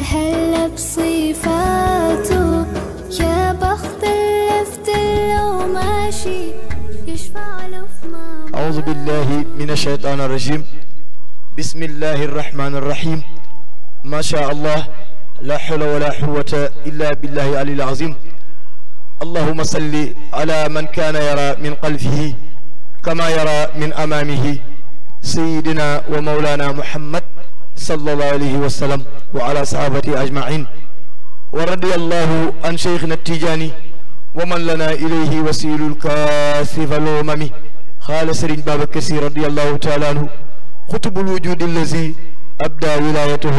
تهلى بصفاته يا بخت اللي في دله وماشي يشفع له في ما أعوذ بالله من الشيطان الرجيم بسم الله الرحمن الرحيم ما شاء الله لا حول ولا قوة إلا بالله العلي العظيم اللهم صل على من كان يرى من قلبه كما يرى من أمامه سيدنا ومولانا محمد صلى الله عليه وسلم وعلى صحابته أجمعين ورضي الله عن شيخنا التيجاني ومن لنا إليه وسيل الكاسف الأمم خال سرين بابا كسير رضي الله تعالى عنه خطب الوجود الذي أبدى ولايته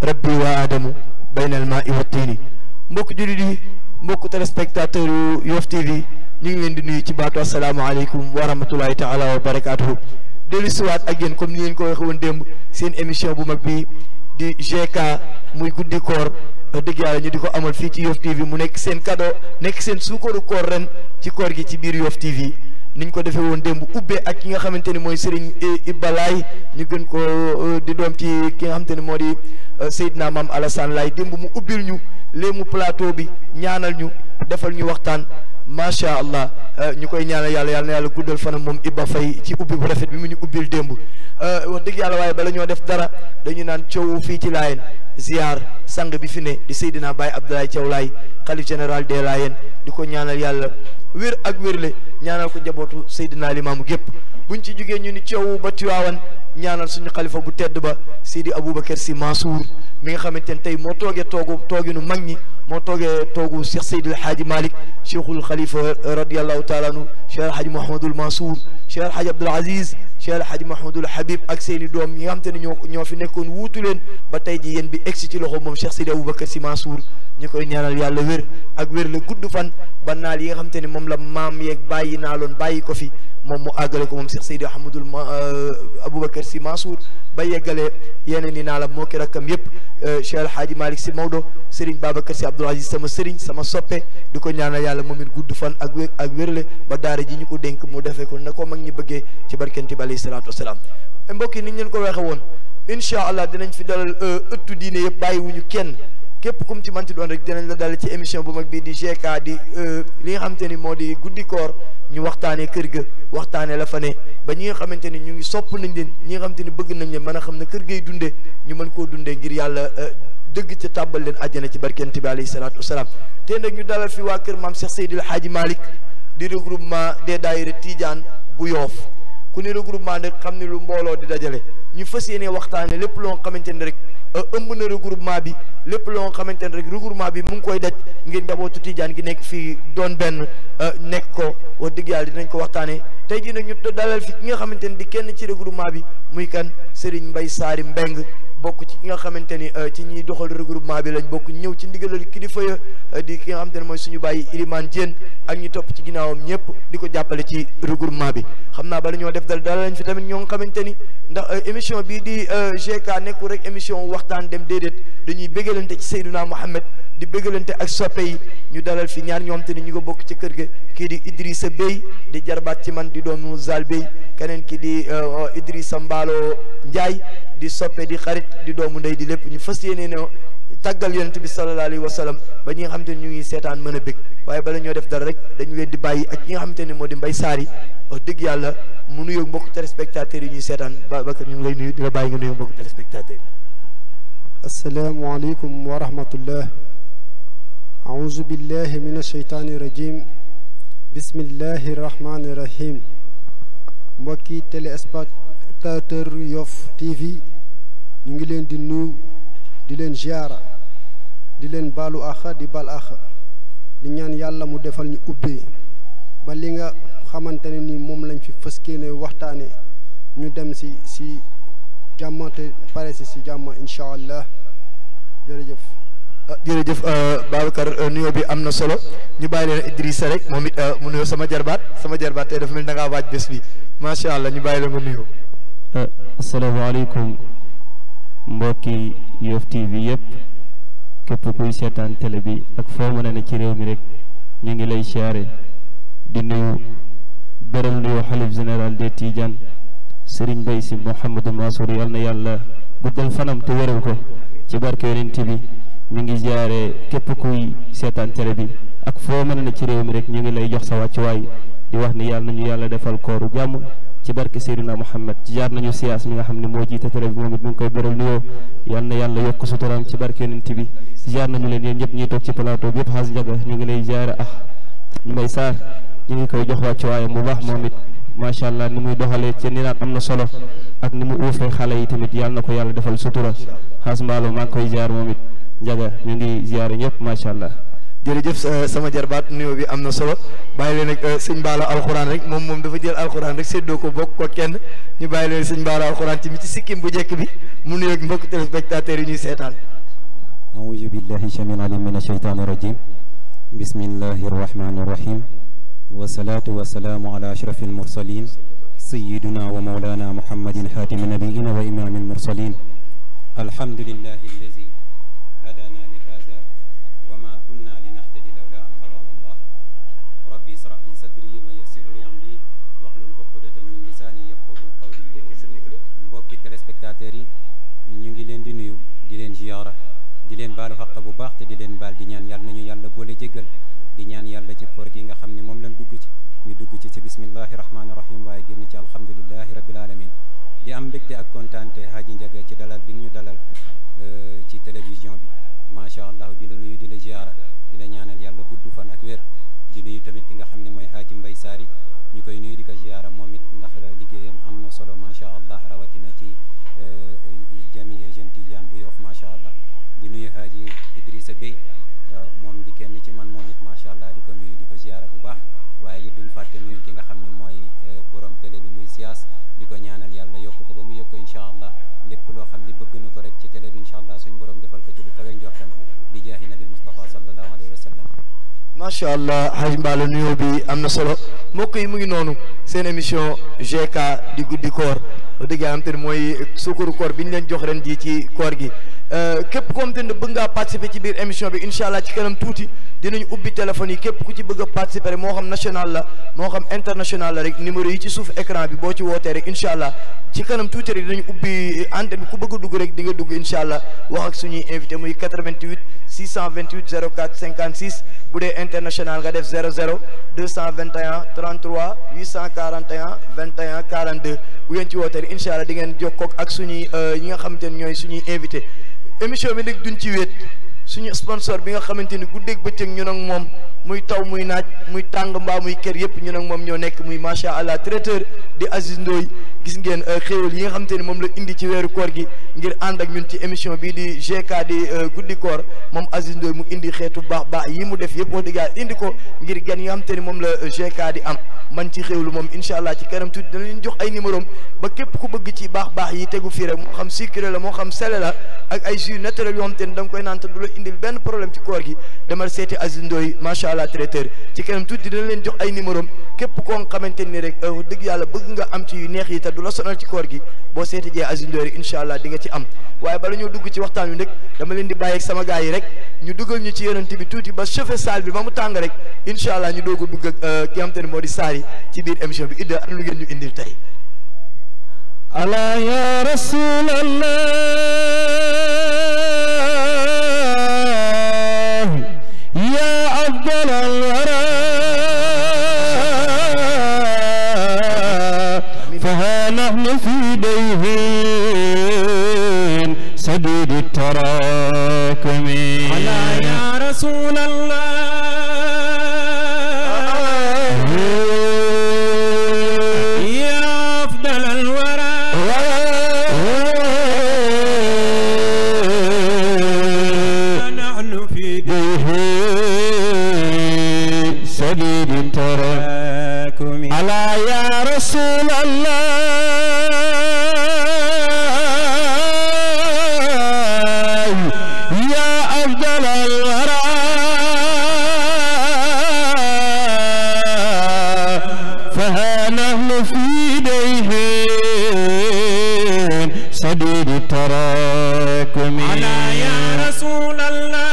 ربي وآدم بين الماء والطين mbokk jullit yi mbokk téléspectateur yu Yoff TV ñu ngi leen di nuyu ci baatu asalaamaaleykum wa rahmatulahi taala wa barakaatuhu dellu siwaat ak yéen comme ni ngeen ko waxee woon démb seen émission bu mag bi di GK muy guddi koor dëgg yàlla ñu di ko amal fii ci Yoff TV mu nekk seen cadeau nekk seen suukaru koor ren ci koor gi ci biir Yoff TV niñ ko defee woon démb ubbee ak ki nga xamante ni mooy Serigne Ibba Laye ñu gën ko di doom ci ki nga xamante ni moo di Seydina Mame Alassane Laye démb mu ubbil ñu léemu plateau bi ñaanal ñu defal ñu waxtaan macha allah ñu koy ñaanal yàlla na yàlla guddal fanam moom Ibba Faye ci ubbi bu rafet bi mu ñu ubbil démb wax dëgg yàlla waaye bala ñoo def dara dañu naan coow fii ci Laayeen ziar sang bi fi ne di Seydina Baye Abdoulaye Thiaw Laye xalif général des Laayeen di ko ñaanal yàlla wér ak wérle ñaanal ko njabootu Seydina Limaamu gépp buñ ci jugee ñu ni coow ba Tiwaawan ñaanal suñu xalifa bu tedd ba Seydi Aboubacar Sy Mansour mi nga xamante ne tey moo toogee tooginu mag ñi moo toogee toogu Cheikh Seydil Hadji Malick Cheikhul Khalifa radiyallahu taala anhu Cheikh El Hadji Mouhamadul Mansour Cheikh El Hadji Abdoul Aziz Cheikh El Hadji Mouhamadul Habib ak seeni doom yi nga xamante ne ñoo fi nekkoon wuutu leen ba tey ji yéen bi egsi ci loxo moom Cheikh Seydi Aboubacar Sy Mansour ñu koy ñaanal yàlla wér ak wér la gudd fan ba naal yi nga xamante ne moom la maam yeeg bàyyi naaloon bàyyi ko fi moom mu àggale ko moom Cheikh Seydi Aboubacar Sy Mansour ba yeggale yeneen ni naa la moo ki rakkam yëpp Cheikh El Hadji Malick Sy Maodo Serigne Babacar Sy Abdoul Aziz sama Serigne sama soppe di ko ñaanal yàlla moom it gudd fan ak wérle ba daara ji ñu ko dénk mu defee ko na ko mag ñi bëggee ci barkenti bi alayhi salaatu wasalaam mbokk yi ni ñu leen ko waxe woon incha allah dinañ fi dalal ëttu diine yëpp bàyyiwuñu kenn képp kum ci manti doon rek dinañ la dalal ci émission bu mag bii di GK di li nga xamante ni moo di guddi koor ñu waxtaanee kër ga waxtaanee la fa ne ba ñi nga xamante ni ñu ngi sopp nañ leen ñi nga xamante ni bëgg nañ leen mën a xam ne kër gay dundee ñu mën koo dundee ngir yàlla dëgg ca tàbbal leen àjjana ci barkent bi alayhi salaatu wasalaam te nag ñu dalal fi waa kër maam Cheikh Seydil Hadji Malick di regroupement des daayira Tidiane bu Yoff ku ni regroupement nag xam ni lu mbooloo di dajale ñu fas yéene waxtaane lépp loo xamante ni rek ëmb na regroupement bi lépp loo xamante ne rek regroupement bi mu ngi koy daj ngir njabootu Tidiane gi nekk fii doon benn nekk ko wax dëgg yàlla dinañ ko waxtaanee tey jii nag ñu dalal fi ki nga xamante ne di kenn ci regroupement bi muy kan Serigne Mbaye Sary Mbeng bokk ci ki nga xamante ni ci ñiy doxal regroupement bi lañ bokk ñëw ci ndigalal kilifa ya di ki nga xamante ne mooy suñu bàyyi Ilimane Diène ak ñi topp ci ginnaawam ñëpp di ko jàppale ci regroupement bi xam naa bala ñoo def dal lañ fi tamit ñoo nga xamante ni ndax émission bii di GK nekkul rek émission waxtaan dem déedéet dañuy bégalante ci Seydouna Mohamed di bégalante ak soppe yi ñu dalal fi ñaar ñoo xamante ni ñu ko bokk ci kër ga kii di Idrissa Bey di jarbaat ci man di doomu Zal Bey keneen ki di Idrissa Mballo Ndiaye di soppe di xarit di doomu ndey di lépp ñu fas yéene ne tàggal yonent bi sallallahu alayhi wa sallam ba ñi nga xamante ni ñu ngi seetaan mën a bég waaye bala ñoo def dara rek dañu leen di bàyyi ak ñi nga xamante ne moo di Mbaye Sary wax dëgg yàlla mu nuyoo mbokk téléspectateurs yi ñuy seetaan Babacar ñu ngi lay nuyu di la bàyyi nga nuyoo mbokk téléspectateurs yi. asalaamaaleykum wa rahmatullah aouzu billahi min asheytaani rajim bismillahi rahmaani rahim mbokki téléspectateur Yoff TV ñu ngi leen di nuyu di leen ziara di leen baalu axa di bal axa di ñaan yàlla mu defal ñu ubbee ba li nga xamante ne ni moom lañ fi fëskee waxtaane ñu dem si jàmm te pare si jàmm incha allah jërëjëf. jërëjëf Babacar nuyoo bi am na solo ñu bàyyi leen Idrissa rek moom it mu nuyoo sama jarbaat tey dafa mel da ngaa waaj bés bi macha allah ñu bàyyi la nga nuyoo. asalaamaaleykum mbokki Yoff TV yëpp képp kuy seetaan télé bi ak foo mën a ne ci réew mi rek ñu ngi lay siyaare di nuyu beral nuyu xalif général des Tidiane Serigne Mbaye Sy Mouhamadou Mansour yal na yàlla guddal fanam te wéral ko ci barke yonent bi ñu ngi ziare képp kuy seetaan télé bi ak foo mën na ci réew mi rek ñu ngi lay jox sa wàccuwaay di wax ni yàlla nañu yàlla defal kooru jàmm ci barke Seydina Muhammad jaar nañu siyaas mi nga xam ne moo jiite télé bi moom it mu ngi koy beral nuyoo yal na yàlla yokk suturam ci barke yonent bi jaar nañu leen yéen ñëpp ñuy toog ci plateau bi yëpp xaas njaga ñu ngi lay ziare Mbay Sarr ñu ngi koy jox wàccuwaayam bu baax moom it macha allah ni muy doxalee ci ni naan am na solo ak ni mu uufee xale yi tamit yàlla na ko yàlla defal sutura xaas mbaalo maa ngi koy ziar moom it njaga ñu ngi ziare ñëpp macha allah. jërëjëf sama jarbaat nuyoo bi am na solo bàyyi leen ak sëñ Baalo alxuraan rek moom dafa jël alxuraan rek séddoo ko bokk ko kenn ñu bàyyi leen sëñ Baalo alxuraan ci mi ci sikkim bu njëkk bi mu nuyoo ak mbokk téléspectateurs yi ñuy seetaan. a'uuzu billahi samiil aliim mina shaytaani rajiim bismillahi rahmaani rahiim wasalaatu wasalaamu ala ashrafil mursaliin sayyidina wa mawlaana muhammadin xaatimi nabiyyiina wa imaamil mursaliin alhamdulillahi allazi hadaana li haazaa wa maa kunnaa linahtadiya lawlaa an hadaana Allah rabbi ishrah li sadri wa yassir li amri wahlul uqdatan min lisaani yafqahu qawli mbokki téléspectateurs yi ñu ngi leen di nuyu di leen ziyaara di leen baalu xaq bu baax te di leen baal di ñaan yàlla nañu yàlla boole jéggal di ñaan yàlla ci koor gi nga xam ne moom lañ dugg ci ñu dugg ci bismillahi rahmaani rahim waaye génn ci alhamdulillahi rabbil alamin di am mbégte ak kontaante Haji Ndiaga ci dalal bi ñu dalal ci télévision bi macha allah di la nuyu di la ziyaara di la ñaanal yàlla gudd fan ak wér di nuyu tamit ki nga xam ne mooy Haji Mbay Saari ñu koy nuyu di ko ziyaara moom it ndax liggéeyam am na solo macha allah rawatina ci jamiya Jeune Tidiane bu Yoff macha allah di nuyu Haji Idrissa Bey moom di kenn ci man moom it macha allah di ko nuyu di ko ziyaara bu baax waaye it duñ fàtte nuyu ki nga xam ne mooy borom télé bi muy siyaas di ko ñaanal yàlla yokk ko ba mu yokk ko incha allah lépp loo xam ne bëgg na ko rek ci télé bi incha allah suñ borom defal ko ci lu kawe njortam bi jaahi nabi Mustafa sallallahu alayhi wa sallam. macha allah Haji Mbaalo nuyoo bi am na solo mbokk yi mu ngi noonu seen émission GK di guddi koor dëgg am te mooy sukkaru koor bi ñu leen jox ren ji ci koor gi képp ko am te ne bëgg ngaa participer ci biir émission bi incha allah ci kanam tuuti dinañu ubbi téléphone yi képp ku ci bëgg a participer moo xam national la moo xam international la rek numéro yi ci suuf écran bi boo ci wootee rek incha allah ci kanam tuuti rek dinañu ubbi antenne bi ku bëgg a dugg rek di nga dugg incha allah wax ak suñuy invité muy 88 628 04 56 bu dee international nga def 00 221 33 841 21 42 bu ngeen ci wootee rek incha allah di ngeen jokkoo ak suñuy ñi nga xamante ne ñooy suñuy invité émission bi nag duñ ci wéet suñu sponsor bi nga xamante ni guddeeg bëccëg ñun ak moom muy taw muy naaj muy tàng mbaa muy kër yëpp ñun ak moom ñoo nekk muy macha allah traiteur di Aziz Ndoye gis ngeen xéewal yi nga xamante ni moom la indi ci weeru koor gi ngir ànd ak ñun ci émission bii di GK di guddi koor moom Aziz Ndoye mu indi xeetu baax yi mu def yëpp wax dëgg yàlla indi ko ngir gan yi nga xamante ni moom la GK di am man ci xéewlu moom incha allah ci kanam tuuti dana leen jox ay numéro ba képp ku bëgg ci baax yi tegu fii rek moo xam sucré la moo xam sel la ak ay jus naturel yoo xamante ni da nga koy naan te du la indil benn problème ci koor gi demal seeti Aziz Ndoye macha allah traiteur ci kanam tuuti dina leen jox ay numéro képp koo nga xamante ni rek dëgg yàlla bëgg nga am ci yu neex yi te du la sonal ci koor gi boo seeti jee Aziz Ndoye rek incha allah di nga ci am waaye bala ñoo dugg ci waxtaan wi nag dama leen di bàyyi ak sama gars yi rek ñu dugal ñu ci yonent bi tuuti ba chauffé salle bi ba mu tàng rek incha allah ñu doog a dugg ak ki nga xamante ni moo di Saari ci biir émission bi idda am lu ngeen ñu indil tey ala ya rasulallah ya afdal alwara فها نحن في ديهين سديد التراكم على يا رسول الله يا أفضل الورى نحن في ديهين سديد التراكم على يا رسول الله يا أفضل الورى فها نحن في ديهين سديد التراكم على يا رسول الله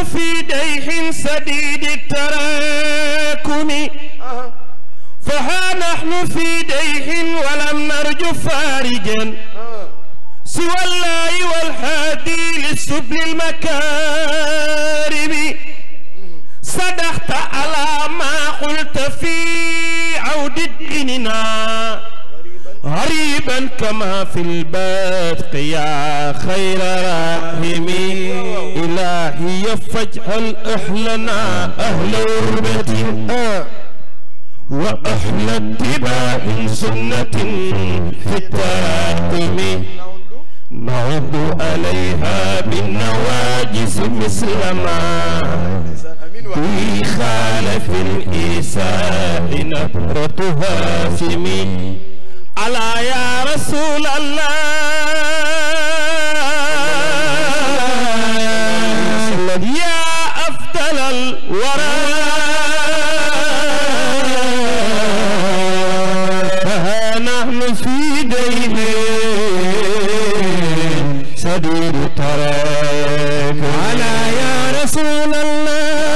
في ديح سديد التراكم فها نحن في ديح ولم نرجو فارجا سوى الله والهادي للسبل المكارم صدقت على ما قلت في عود ديننا غريبا كما في البدق يا خير راحم إلهي فاجعل أهلنا أهل غربة وأهل اتباع سنة في التراكم نعض عليها بالنواجس مثل ما في خالف الإيساء نبرتها سمي ألا يا رسول الله يا أفضل الورى فها نحن في دين سديد التراك ألا يا رسول الله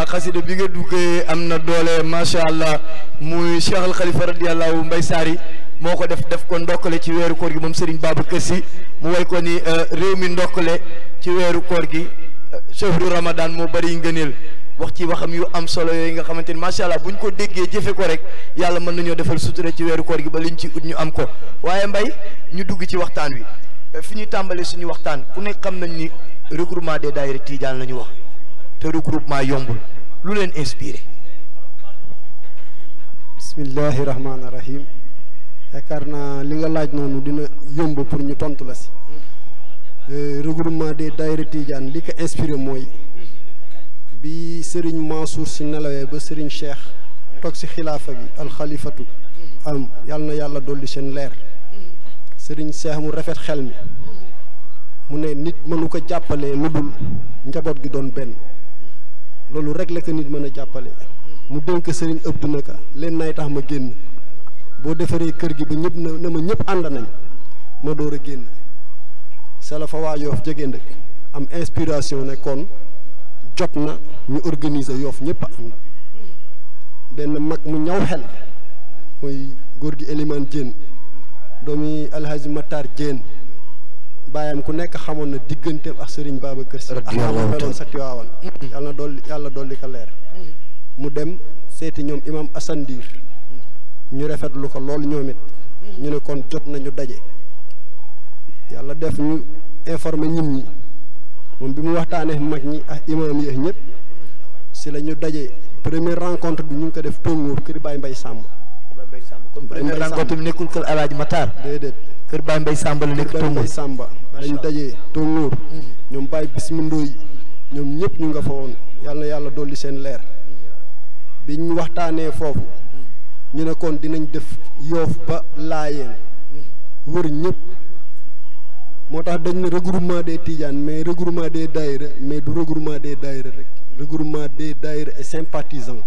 xasida bi nga duggee am na doole macha allah muy Cheikh Al Khalifa radiyallahu Mbaye Sary moo ko def ko ndokkale ci weeru koor gi moom Serigne Babacar Sy mu way ko ni réew mi ndokkale ci weeru koor gi chehru Ramadan moo bari ngëneel wax ci waxam yu am solo yooyu nga xamante ni macha allah buñ ko déggee jëfe ko rek yàlla mën nañoo defal sutura ci weeru koor gi ba liñ ci ut ñu am ko waaye Mbaye ñu dugg ci waxtaan wi fi ñu tàmbalee suñu waxtaan ku nekk xam nañ ni regroupement des daayira Tidiane la ñu wax te regroupement yombul lu leen inspiré. bismillahi rahmaani rahim yaakaar naa li nga laaj noonu dina yomb pour ñu tontu la si regroupement des daayira Tidiane li ko inspiré mooy bi Serigne Mansour si nelawee ba Serigne Cheikh toog si xilaafa gi alxalifatu am yàlla na yàlla dolli seen leer Serigne Cheikh mu rafet xel mi mu ne nit mënu ko jàppalee lu dul njaboot gi doon benn loolu rek la ko nit mën a jàppale mu dénk Serigne Abdou naka leen nay tax ma génn boo defaree kër gi ba ñëpp na ma ñëpp ànd nañ ma door a génn sa la fa waa Yoof jógee nag am inspiration ne kon jot na ñu organiser Yoof ñëpp a ànd benn mag mu ñaw xel muy góor gi Elimane Diène doomi Alhaji Matar Diène baayam ku nekk xamoon na digganteem ak Serigne Babacar Sy ak ma meloon sa Tiwaawan yàlla dolli ko leer mu dem seeti ñoom imam Assane Dir ñu rafetlu ko loolu ñoom it ñu ne kon jot nañu daje yàlla def ñu informer nit ñi moom bi mu waxtaanee mag ñi ak imam yi ak ñëpp si la ñu daje première rencontre bi ñu ngi ko def Tongoor kër Baye Mbaye Samb. comme première rencontre bi nekkul kër Alaaji Matar. déedéet kër Baye Mbaye Samb la nekk Tongoor Baye Samba dañu dajee Tongoor ñoom Baye Bismindooy ñoom ñëpp ñu nga fa woon yàlla na yàlla dolli seen leer bi ñu waxtaanee foofu ñu ne kon dinañ def Yoof ba Laayeen wër ñëpp moo tax dañ ne regroupement des Tidiane mais regroupement des daayira mais du regroupement des daayira rek regroupement des daayira et sympathisants.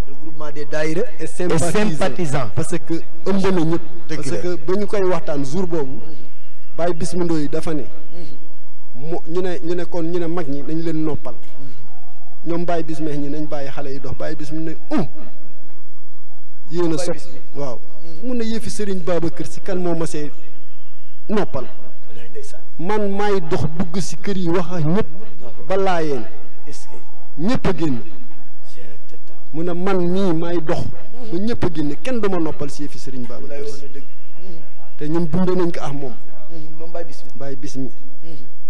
regroupement des daayira et sympathisants parce que ëmb na ñëpp. parce que ba ñu koy waxtaan jour boobu Baye Bismindoo yi dafa ne ñu ne kon ñu ne mag ñi nañ leen noppal ñoom Baye Bismeex ñi nañ bàyyi xale yi dox Baye Bismi ne yéen a sopp waaw mun na yëfi Serigne Babacar Sy kan moo masee noppal man maay dox dugg si kër yi wax ak ñëpp ba Laayeen ñëpp a génn mu ne man mii maay dox ba ñëpp a génn kenn duma noppal si yëfi Serigne Babacar Sy te ñun dund nañ ko ak moom Baye Bismi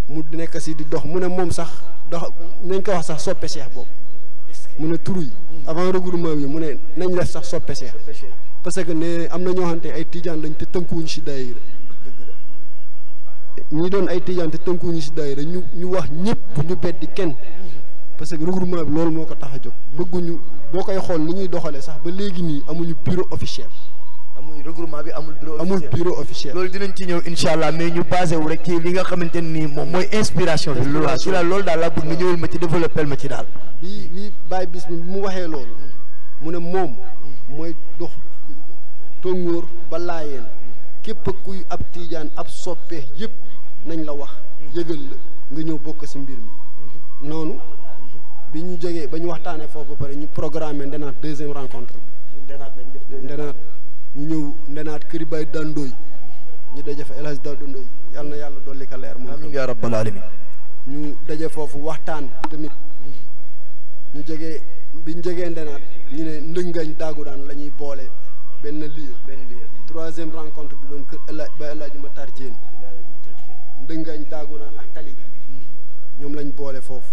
mu nekk si di dox mu ne moom sax dox nañ ko wax sax soppe Cheikh boobu mu ne turu yi avant regroupement bi mu ne nañ def sax soppe Cheikh parce que ne am na ñoo xamante ay Tidiane lañ te tënkuwuñ si daayira ñi doon ay Tidiane te tënkuwuñu si daayira ñu wax ñëpp bu ñu beddi kenn parce que regroupement bi loolu moo ko tax a jóg bëgguñu boo koy xool ni ñuy doxalee sax ba léegi nii amuñu bureau officiel. amuñu regroupement bi amul bureau officiel. loolu dinañ ci ñëw incha allah mais ñu basé wu rek ci li nga xamante ne nii moom mooy inspiration bi. loolu daal laa bëgg nga ñëwal ma ci développé ma ci daal. bi Baye Bismi bi mu waxee loolu mu ne moom mooy dox Tongoor ba Laayeen képp kuy ab Tidiane ab soppe yëpp nañ la wax yëgal la nga ñëw bokk si mbir mi noonu bi ñu jógee ba ñu waxtaanee foofu ba pare ñu programmé ndenaat deuxième rencontre bi ndenaat ñu ñëw ndenaat këri Baye Dandooy ñu daje fa El Hadj Daouda Ndoy yàlla na yàlla dolli ko leer moom amiin yaa rabbal alamin ñu daje foofu waxtaan tamit ñu jógee bi ñu jógee ndenaat ñu ne ndëngañ daagu daan la ñuy boole benn lieu troisième rencontre bi doon kër Baye El Hadj Matar Diène ndëngañ daagu daan ak tali bi ñoom lañ boole foofu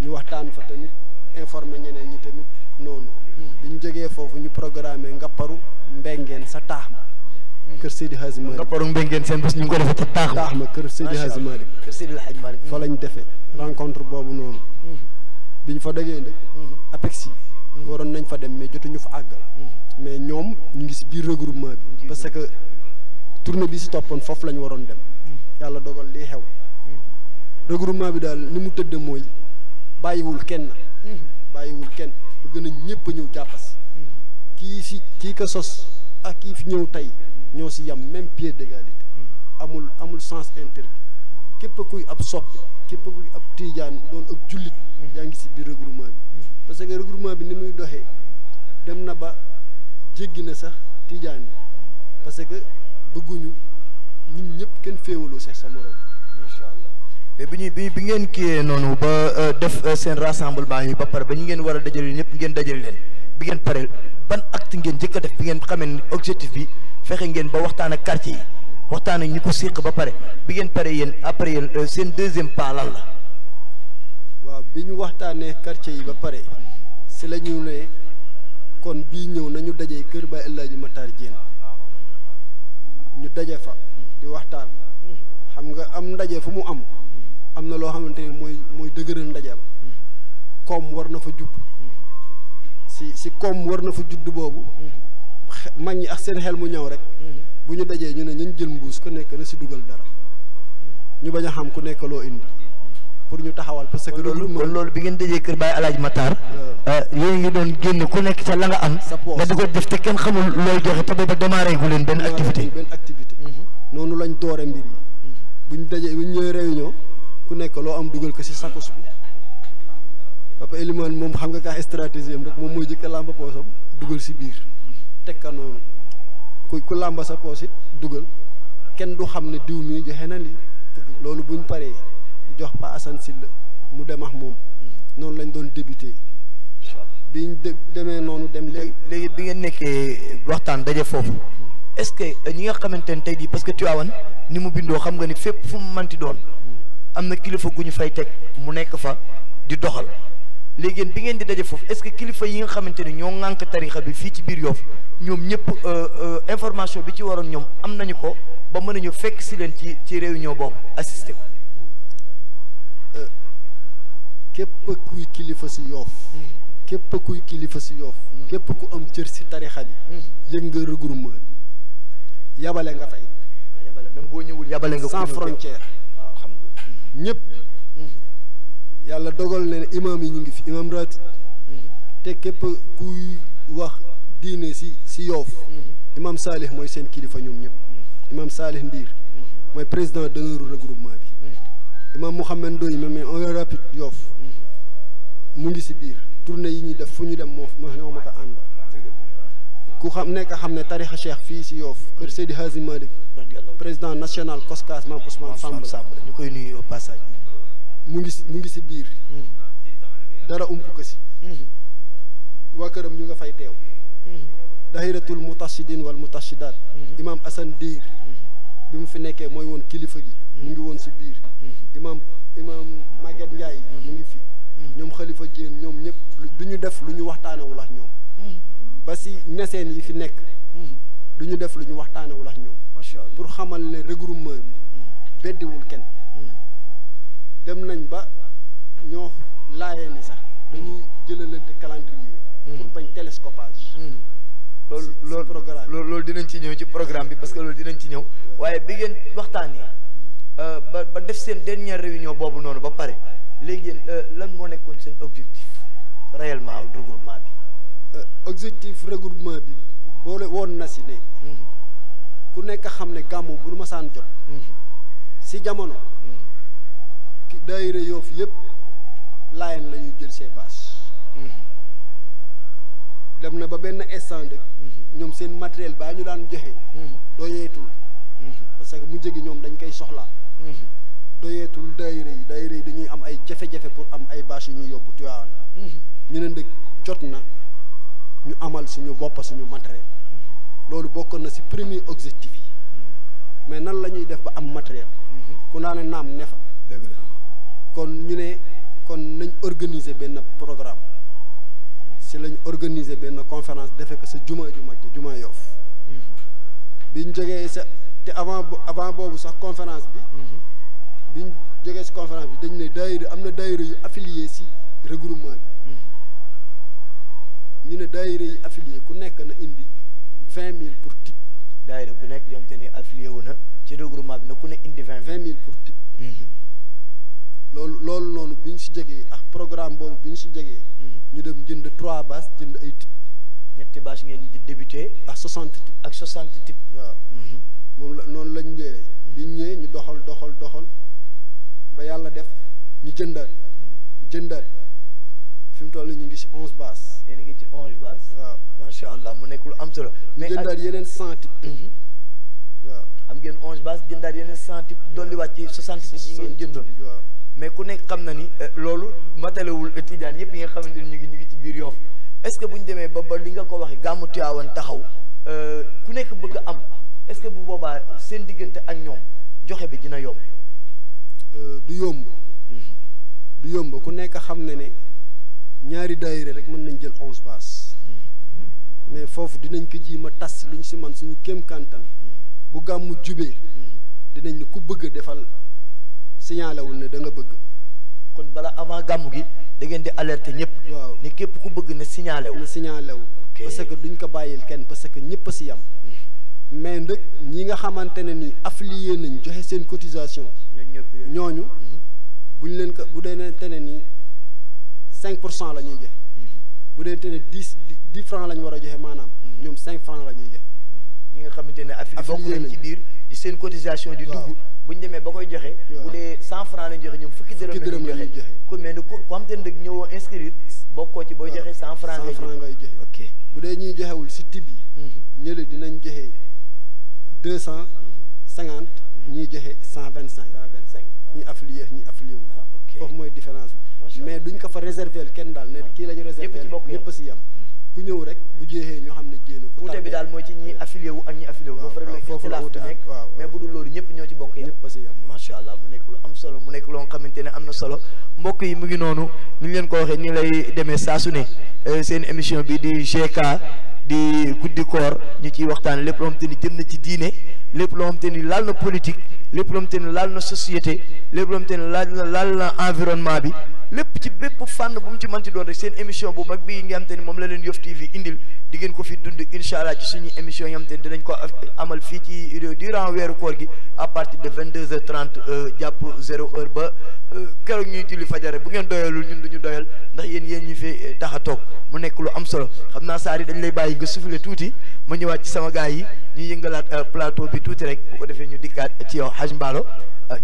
ñu waxtaan fa tamit informé ñeneen ñi tamit noonu bi ñu jógee foofu ñu programmé ngapparu mbengeen sa taax ma kër Seydi Hadji Malick ngapparu mbengeen seen bés ñu ngi ko defee ca taax ma kër Seydi Hadji Malick fa lañ defee rencontre boobu noonu bi ñu fa degee nag APEXI waroon nañ fa dem mais jotuñu fa àgg mais ñoom ñu ngi si biir regroupement bi parce que tournée bi si toppoon foofu la ñu waroon dem yàlla dogal lii xew regroupement bi daal ni mu tëdd mooy bàyyiwul kenn bëgg nañ ñëpp a ñëw jàppas kii ko sos ak kii fi ñëw tey ñoo si yam même pied d'égalité amul sens interdit képp kuy ab soppi képp kuy ab Tidiane doon ab jullit yaa ngi si biir regroupement bi parce que regroupement bi ni muy doxee dem na ba jéggi na sax Tidiane yi parce que bëgguñu ñun ñëpp kenn féewaloo sax sa morom incha allah mais bi ngeen kiiyee noonu ba def seen rassemblement yi ba pare ba ñu ngeen war a dajale ñëpp ngeen dajale leen bi ngeen pare ban acte ngeen jëkk a def bi ngeen xamee ni objectif bi fexe ngeen ba waxtaan ak quartier yi waxtaan ak ñi ko séq ba pare bi ngeen pare yéen après yéen seen deuxième pas lan la. bi ñu waxtaanee quartier yi ba pare si la ñu ne kon bii ñëw nañu dajee kër Baay El Hadji Matar Diène ñu daje fa di waxtaan xam nga am ndaje fu mu am na loo xamante ni mooy dëgëral ndaje ba koom war na fa judd si koom war na fa judd boobu mag ñi ak seen xel mu ñëw rek bu ñu dajee ñu ne ñu jël mbuus ku nekk na si dugal dara ñu bañ a xam ku nekk loo indi pour ñu taxawal parce que loolu bi ngeen dajee kër Baay El Hadji Matar yooyu ngi doon génn ku nekk ca la nga am nga di ko def te kenn xamul looy joxe te booba démarré gu leen benn activité noonu lañ doore mbir yi buñ dajee buñ ñëwee réunion ku nekk loo am dugal ko si sakos bi Papa Elimane moom xam nga kaa stratégie am rek moom mooy jëkk làmba poosam dugal si biir tekka noonu ku làmba sa poos it dugal kenn du xam ne diw mi joxe na li loolu buñ paree jox Pa Assane Sylla mu dem ak moom noonu lañ doon débuté biñ demee noonu dem léegi bi ngeen nekkee waxtaan daje foofu est-ce que ñi nga xamante ne tey jii parce que Tivaouane ni mu bindoo xam nga ni fépp fu mu manti doon am na kilifa gu ñu fay teg mu nekk fa di doxal léegi bi ngeen di daje foofu est-ce que kilifa yi nga xamante ni ñoo ŋànk tarixa bi fii ci biir Yoff ñoom ñëpp information bi ci waroon ñoom am nañu ko ba mën nañu fekk si leen ci réunion boobu assisté ko. képp kuy kilifa si Yoff képp kuy kilifa si Yoff képp ku am cër si tarixa bi yëg nga regroupement yabale nga fay yabale même boo ñëwul yabale nga sans frontière waaw xam nga ñëpp yàlla dogal na ne imam yi ñu ngi fi imam ratib te képp kuy wax diine si Yoff imam Salih mooy seen kilifa ñoom ñëpp imam Salih Ndiir mooy président d'honneur regroupement bi imam Mouhamed Ndoye même un rapide Yoff mu ngi si biir tournée yi ñuy def fu ñu dem ñoo ma ko ànd ku xam nekk xam ne tarixa cheikh fii si Yoff kër Seydi Hadji Malick président national COSCAS maam Ousmane Samb ñu koy nuyu au passage mu ngi si biir dara ump ko si waa këram ñu nga fay teew dahiratul mutashidin wal mutashidat imam Assane Diir bi mu fi nekkee mooy woon kilifa gi mu ngi woon si biir imam Maguette Ndiaye mu ngi fi ñoom Khalifa Diène ñoom ñëpp du ñu def lu ñu waxtaanewul ak ñoom ba si ñaseen yi fi nekk du ñu def lu ñu waxtaanewul ak ñoom pour xamal ne regroupement bi beddiwul kenn dem nañ ba ñoo laayee ni sax dañuy jëlalante calendrier pour bañ télescopage loolu dinañ ci ñëw ci programme bi parce que loolu dinañ ci ñëw waaye bi ngeen waxtaanee ba def seen dernière réunion boobu noonu ba pare léegi lan moo nekkoon seen objectif réellement regroupement bi objectif regroupement bi boole woon na si ne ku nekk xam ne gàmmu bu nu masaan jot si jamono daayira Yoff yëpp Laayeen la ñuy jël see bâche dem na ba benn instant rek ñoom seen matériel baa ñu daan joxe doyeetul parce que mu jegi ñoom dañ koy soxla doyeetul daayira yi dañuy am ay jafe-jafe pour am ay bâche yu ñuy yóbbu Tivaouane ñu ne ndëg jot na ñu amal suñu bopp suñu matériel loolu bokkoon na si premier objectif yi mais nan la ñuy def ba am matériel ku naa ne naam ne fa dëgg la kon ñu ne kon nañ organiser benn programme si lañ organiser benn conférence defe ko sa jumaa ju mag jumaa Yoff biñ jógee sa te avant boobu sax conférence bi biñ jógee si conférence bi dañ ne daayira am na daayira yu affilié si regroupement bi ñu ne daayira yi affilié ku nekk na indi 20 000 pour type daayira bu nekk ñoom te ni affilié wu na ci regroupement bi na ku ne indi 20 000 pour type loolu noonu bi ñu si jógee ak programme boobu bi ñu si jógee ñu dem jënd 3 bâches jënd ay type ñetti bâche ngeen di débuté ak 60 type ak 60 type waaw moom la noonu lañ ñëwee biñ ñëwee ñu doxal ba yàlla def ñu jëndaat fi mu toll ñu ngi si 11 bâches yéen a ngi ci 11 bâches waaw macha allah mu nekk lu am solo mais jëndaat yeneen 100 type waaw am ngeen 11 bâches jëndaat yeneen 100 type dolliwaat ci 60 type yi ngeen jëndoon waaw mais ku nekk xam na ni loolu matalewul tijaan yëpp yi nga xamante ni ñu ngi ci biir Yoff est-ce que bu ñu demee ba li nga ko waxee gàmmu Tivaouane taxaw ku nekk bëgg a am est-ce que bu boobaa seen diggante ak ñoom joxe bi dina yomb du yomb du yomb ku nekk xam ne ne ñaari daayira rek mën nañ jël 11 baas mais foofu dinañ ko ji ma tas luñ si man suñu kéem kantan bu gàmmu jubee dinañ ne ku bëgg defal signalé wul ne da nga bëgg. kon bala avant gàmmu gi da ngeen di alerter ñëpp. waaw ne képp ku bëgg ne signalé wu. na signalé wu. parce que duñ ko bàyyil kenn parce que ñëpp a si yam. mais nag ñi nga xamante ne ni affilié nañ joxe seen cotisation. ñooñu buñ leen ko bu dee ne ni 5% la ñuy joxe. bu dee ne 10 francs la ñu war a joxe maanaam. ñoom 5 francs la ñuy joxe. ñi nga xamante ne affilié bokk nañ ci biir di seen cotisation di dugg. bu ñu demee ba koy joxe. bu dee 100 francs lañ joxe ñoom fukki dërëm la ñuy joxe. ku mel ne ku am te ne ñëwoo inscrire bokkoo ci booy joxe 100 francs ngay joxe. ok bu dee ñuy joxewul si tib yi. ñële dinañ joxe 250 ñuy joxe 125. ñi affilié wu. foofu mooy différence bi. mais duñ ko fa réserver kenn daal ne kii la ñu réserver ñëpp si yam. ku ñëw rek bu jeexee ñoo xam ne jéem a. wuute bi daal mooy ci ñi affilié wu ak ñi affilié wu. foofu la wuute nekk mais bu dul loolu ñëpp ñoo ci bokk yam. ñëpp si yam macha allah mu nekk lu am solo mu nekk loo xamante ne am na solo mbokk yi mu ngi noonu ni ñu leen ko waxee ni lay demee saa su ne seen émission bi di GK di guddi koor ñu ciy waxtaan lépp loo xamante ni jëm na ci diine lépp loo xamante ni laal na politique lépp loo xamante ni laal na société lépp loo xamante ni laal na environnement bi lépp ci bépp fànn bu mu ci mën ci doon rek seen émission bu mag bii nga xamante ni moom la leen Yoff TV indil di ngeen ko fi dund incha allah ci suñu émission yi nga xamante ni dinañ ko amal fii ci durant weeru koor gi à partir de 22h30 jàpp 0h ba keroog ñuy julli fajare bu ngeen doyalul ñun duñu doyal ndax yéen ñu fi tax a toog mu nekk lu am solo xam naa Saari dañ lay bàyyi nga soufflé tuuti ma ñëwaat ci sama gars yi ñu yëngalaat plateau bi tuuti rek bu ko defee ñu dikkaat ci yow Haj Mballo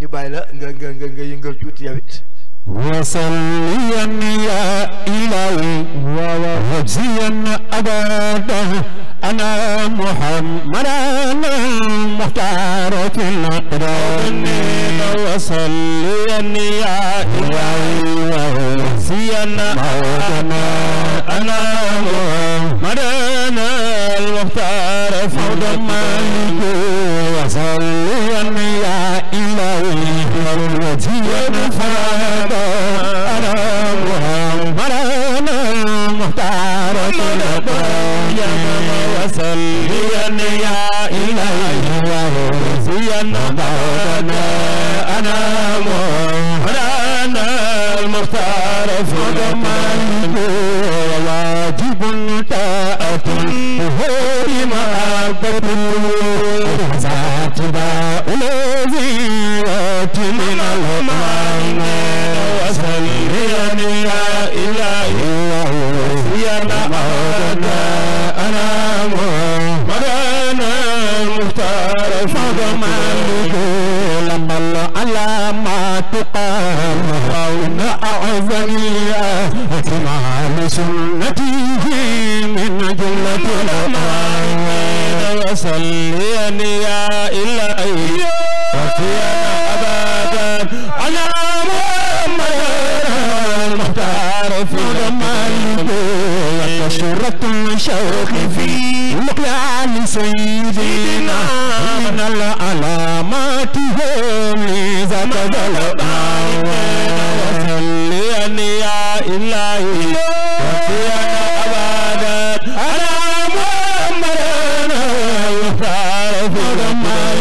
ñu bàyyi la nga yëngal tuuti yow it. وصليا يا إلهي ووجزيا أبدا أنا محمدا المختار في الأقدام وصليا يا إلهي ووجزيا أبدا أنا محمدا المختار في الأقدام وصليا يا إلهي ووجزيا أبدا أنا محمدا المختار في الأقدام وصليا يا إلهي ووزيا أبدا أنا محمدا المختار في الأقدام واجب طاعة ظهور محبة ذات باء الذيات من الأمان وصليا يا إلهي ووزيا أبدا أنا محمدا المختار في الأقدام لما العلامات قام وإن أعظمي أتمام سنته من جملة الأمان وصليا يا إلهي ووزيا أبدا أنا المختار في الأقدام وكشرة الشوق في مقلع سيدنا من العلامات ميزة الأمان وصليا يا إلهي ووزيا أبدا أنا محمدا المختار في الأقدام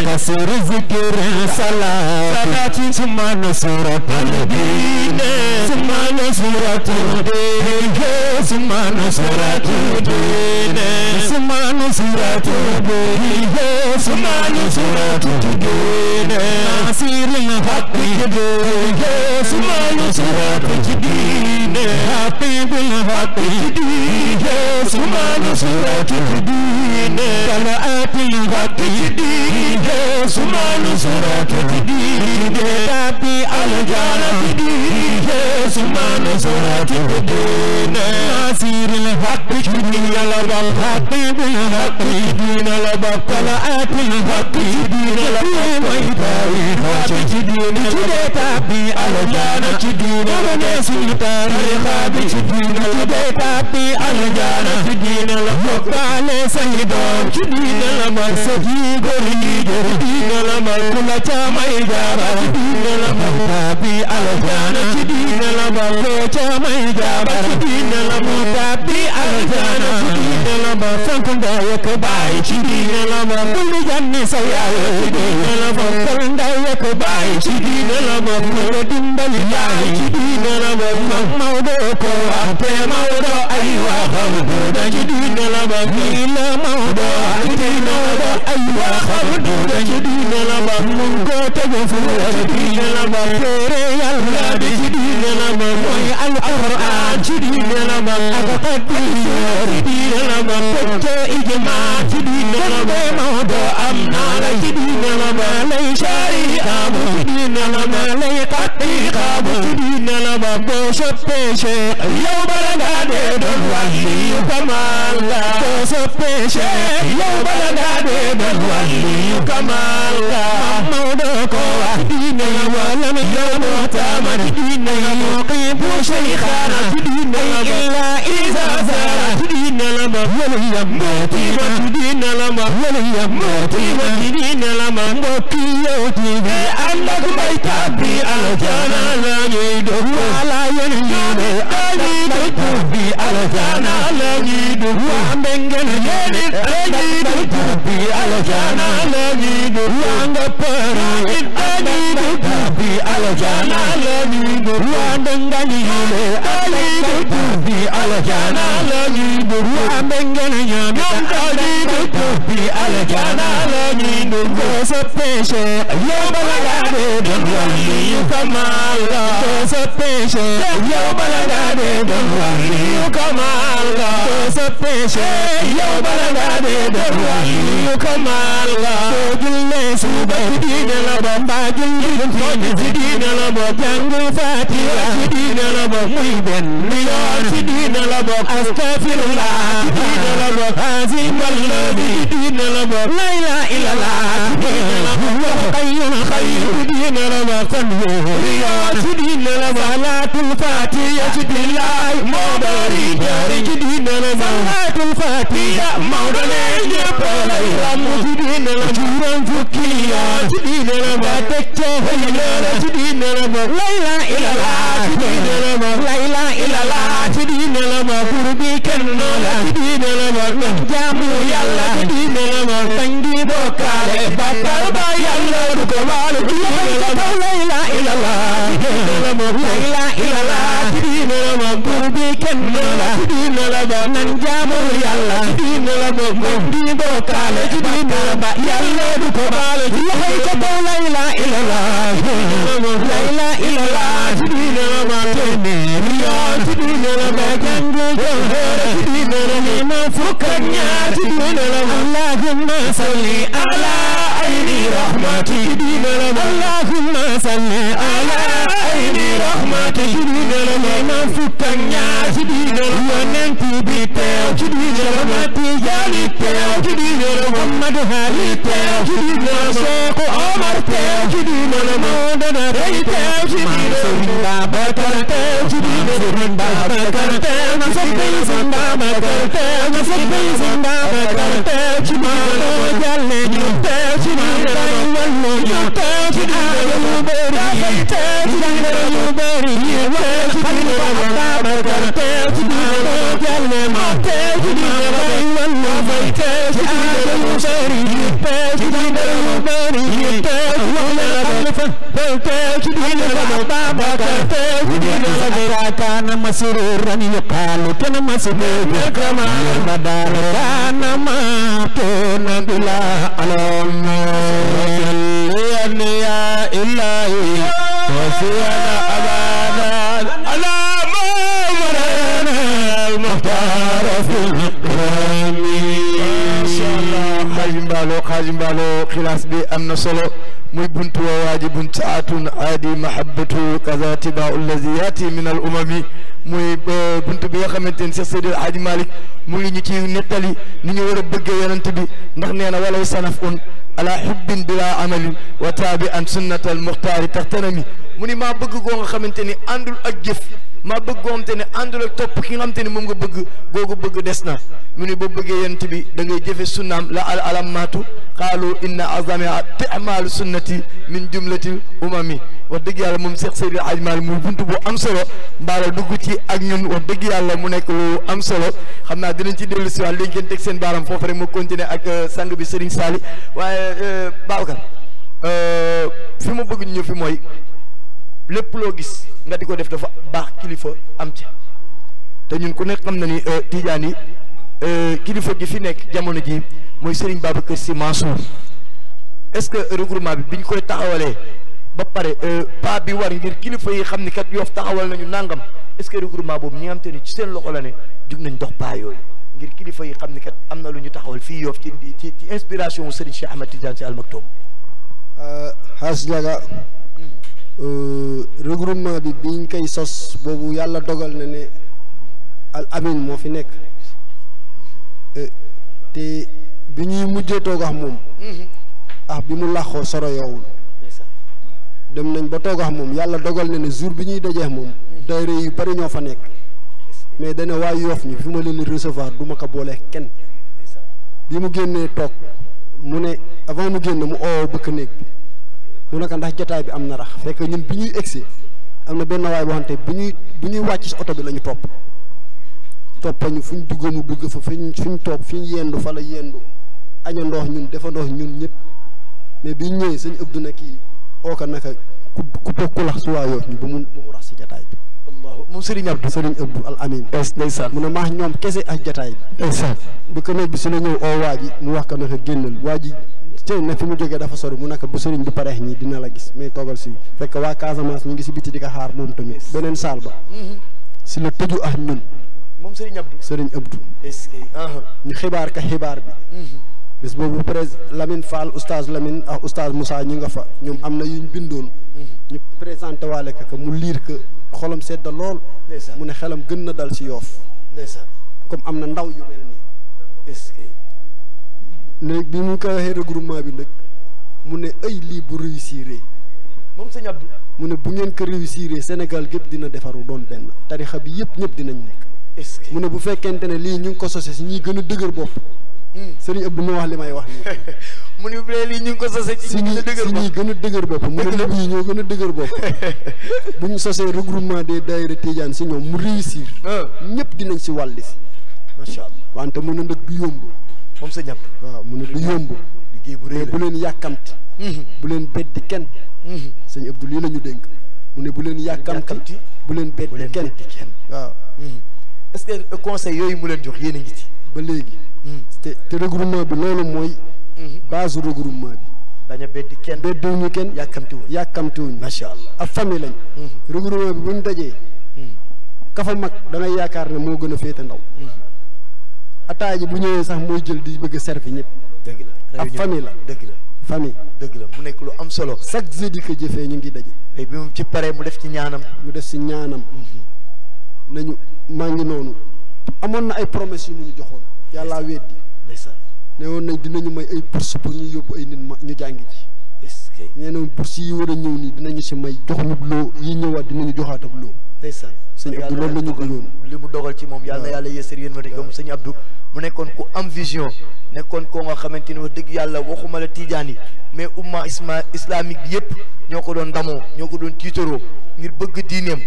وكسر ذكر صلاة ثم نصرة الدين ثم نصرة الدين ثم نصرة الدين ثم نصرة الدين ثم نصرة الدين ناصر الحق الدين ثم نصرة الدين حبيب الحق الدين ثم نصرة الدين طلعت الحق الدين ثم نصرة الدين تابي الجنة ثم نصرة الدين ناصر الحق الدين لباب حقيب الحق دين لباب طلعات الحق دين لباب ويتاوي خاشج دين لباب الجانة دين وناس تاريخ دين لباب الجانة دين لباب على سيدون دين لباب سجيب دين لباب كل جامع جارة دين لباب الجانة دين لباب جامع جارة دين لباب الجانة دين لباب فانكم دايك باي دين لباب كل جنة سياوي دين لباب كل دايك باي دين لباب كل دندل باي دين لباب مودوكو أنت مودو أيوة خمدود دين لباب إلا مودو أنت مودو أيوة خمدود دين لباب منكو تغفور دين لباب تيري الولاد دين لباب وي القرآن دين لباب أتقدير دين لباب تجو إجماع دين لباب مودو أمنا دين لباب لي شريعة دين لباب لي قطيقة دين لباب بوشبشي يوم لغادي دون ولي كمال بوشبشي يوم لغادي دون ولي كمال مودوكو دين ولم يموت تامن دين يقيم شيخانا دين إلا إذا زال دين لباب ولي يموت دين لباب ولي يموت دين لباب وكيوتي بأنك بيتابي الجنة لا يدوه ولا ينجد أجد تبي الجنة لا يدوه وعندن يجد أجد تبي الجنة لا يدوه وعندن أجد تبي الجنة لا يدوه وعندن يجد أجد تبي الجنة لا يدوه وعندن يجد أجد تبي الجنة لا يدوه سبشة يوم لغادي دنوالي كمال سبشة يوم لغادي دنوالي كمال سبشة يوم لغادي دنوالي كمال جل سوبر دين لباب باجل دين لباب جنگ فاتحة دين لباب ميبن رياض دين لباب أستغفر الله دين لباب عظيم الذي دين لباب لا إله إلا الله دين لباب خير خير دين لباب فنه رياض دين لباب صلاة الفاتحة بالله مودري جاري دين لباب صلاة الفاتحة مودري جبلي رمز دين لباب جوران فكيا دين لباب تكتهي دين لباب لا إله إلا الله دين لباب لا إله إلا الله دين لباب قربي كنولا دين لباب نجامو يلا دين لباب تنجي بوكالي بطل با يلا ركوال دين لباب لا إله إلا الله دين لباب لا إله إلا الله دين لباب قربي كنولا دين لباب نجامو يلا دين لباب تنجي بوكالي دين لباب يلا ركوال دين لباب لا إله إلا الله لا إله إلا الله دين لباب رياض دين لباب جنگ جوهر دين لباب فكرنيا دين لباب اللهم صل على عين رحمتي دين لباب اللهم صل على عين رحمتي دين لباب فكرنيا دين لباب وننتي بيتاو دين لباب تيجالي تاو دين لباب محمد هالي تاو دين لباب شيخ عمر تاو دين لباب دنري تاو دين لباب بابكر تاو دين لباب بابكر تاو نصبي بابكر تاو نصبي بابكر تاو جمالو جلي تاو جمالو والله تاو جمالو بري تاو جمالو بري بابكر تاو جمالو جلي ما تاو جمالو والله تاو جمالو بري تاو جمالو بري تاو كان مسرورا يقال كان مسرورا كما بدل كان ما كان بلا علم يا إلهي وسينا أبانا على ما مرنا المختار في الكرام ما شاء الله حجم mbaalo xilaas bi am na solo muy buntu wa waajibun taatun aadi mahabbatu kaza tibau allazi yaati min al umami muy buntu bi nga xamante ni Cheikh Seydi El Hadji Malick mu ngi ñu ci nettali ni ñu war a bëggee yonent bi ndax nee na walaw sanafun ala hubbin bila amalin wa taabi an sunnata al muxtaari taxtanami mu ni maa bëgg goo nga xamante ni àndul ak jëf maa bëgg goo xamante ni àndul ak topp ki nga xamante ni moom nga bëgg googu bëgg des na mu ni boo bëggee yonent bi da ngay jëfe sunnaam la al alamatu qaalu inna azamia ti'malu sunnati min jumlatil umami wax dëgg yàlla moom Cheikh Seydi El Hadji Malick muy buntu bu am solo mbaalo dugg ci ak ñun wax dëgg yàlla mu nekk lu am solo xam naa dinañ ci dellu si waat léegi ngeen teg seen baaram foofu rek mu continuer ak sang bi Serigne Sali waaye Babacar fi ma bëgg ñu ñëw fi mooy lépp loo gis nga di ko def dafa baax kilifa am ci te ñun ku nekk xam na ni Tijaan yi kilifa gi fi nekk jamono ji mooy Serigne Babacar Sy Mansour est-ce que regroupement bi biñ koy taxawalee ba pare pas bi war ngir kilifa yi xam ni kat Yoff taxawal nañu nangam est-ce que regroupement boobu ñi nga xam te ni ci seen loxo la ne jug nañ dox pas yooyu ngir kilifa yi xam ni kat am na lu ñu taxawal fii Yoff ci inspiration wu Serigne Cheikh Ahmed Tidiane Sy Al Maktoum. Xaas Jaga regroupement bi biñ koy sos boobu yàlla dogal na ne Al Amin moo fi nekk te bi ñuy mujjee toog ak moom bi mu làqoo soro yoowul dem nañ ba toog ak moom yàlla dogal na ne jour bi ñuy dajeex moom daayira yu bari ñoo fa nekk mais dana waa Yoff ñi fi ma leen di recevoir du ma ko boolee kenn bi mu génnee toog mu ne avant mu génn mu oo bëkk néeg bi mu ne ko ndax jotaay bi am na rax fekk ñun bi ñuy egsi am na benn waay boo xamante bi ñuy wàcc si oto bi la ñu toppañu fu ñu dugg mu dugg fa fi ñu toog fi ñu yendu fa la yendu añandoox ñun defandoox ñun ñëpp mais bi ñu ñëwee sëñ Abdou na kii ooka naka ku toog ku lax si waa Yoff ñu ba mu rax si jataay bi moom Serigne Abdou Al Amin ndeysaan mu ne maax ñoom kese ak jataay bi ndeysaan bu ko nekk bi su la ñëw oo waa ji mu wax ko naka génnal waa ji tey na fi mu jógee dafa sori mu naka bu sëriñ bi pareex ñi dina la gis mais toogal si fekk waa Casamance ñu ngi si biti di ko xaar moom tamit beneen saal ba si la tëju ak ñun moom Serigne Abdou est-ce que ñu xibaar ka xibaar bi bis boobu Lamine Fall oustaz Lamine ak oustaz Moussa ñu nga fa ñoom am na yuñ bindoon ñu présenté waale ka mu liir que xolam sedda lool mu ne xelam gën na dal si Yoff comme am na ndaw yu mel nii est-ce que léegi bi mu ko waxee regroupement bi nag mu ne ay lii bu réussir moom sëñ Abdou mu ne bu ngeen ko réussir Sénégal gépp dina defaru doon benn tarixa bi yëpp ñëpp dinañ nekk est-ce que mu ne bu fekkente ne lii ñu ngi ko sose si ñuy gën a dëgër bopp Serigne Abdou moo wax li may wax nii mu ne bu dee lii ñu ngi ko sose si ñuy gën a dëgër bopp mu ne lii ñoo gën a dëgër bopp bu ñu sosee regroupement des daayira Tidiane si ñoom mu réussir ñëpp dinañ si wàlli si macha allah wante mu ne nag du yomb moom sëñ Abdou waaw mu ne du yomb liggéey bu rëy mais bu leen yàkkamti bu leen beddi kenn sëñ Abdou lii la ñu dénk mu ne bu leen yàkkamti bu leen beddi kenn waaw est-ce que conseil yooyu mu leen jox yéen a ngi ci ba léegi te regroupement bi loolu mooy base regroupement bi bañ a beddi kenn beddiwuñu kenn yàkkamtiwuñ macha allah ab famille lañ regroupement bi bu ñu dajee ka fa mag da ngay yaakaar ne moo gën a féete ndaw ataaya ji bu ñëwee sax mooy jël di bëgg a servi ñëpp dëgg la ab famille la famille dëgg la mu nekk lu am solo chaque jeudi ko jëfee ñu ngi daje tey bi mu ci paree mu def ci ñaanam nañu maa ngi noonu amoon na ay promesses yu mu ñu joxoon yàllaa weddi ne woon nañ dinañu may ay bourse pour ñu yóbbu ay nit ñu jàngi ji est-ce que nee na bourse yi war a ñëw nii dinañu si may jox ñu loo yi ñëwaat dinañu joxaat ab loo ndeysaan sëñ Abdou loolu la ñu gënoon li mu dogal ci moom yàlla na yàlla yeesal yéen ma di comme sëñ Abdou mu nekkoon ku am vision nekkoon koo nga xamante ni wax dëgg yàlla waxuma la Tijaan yi mais umma islamique bi yëpp ñoo ko doon ndamoo ñoo ko doon tiitaroo ngir bëgg diineem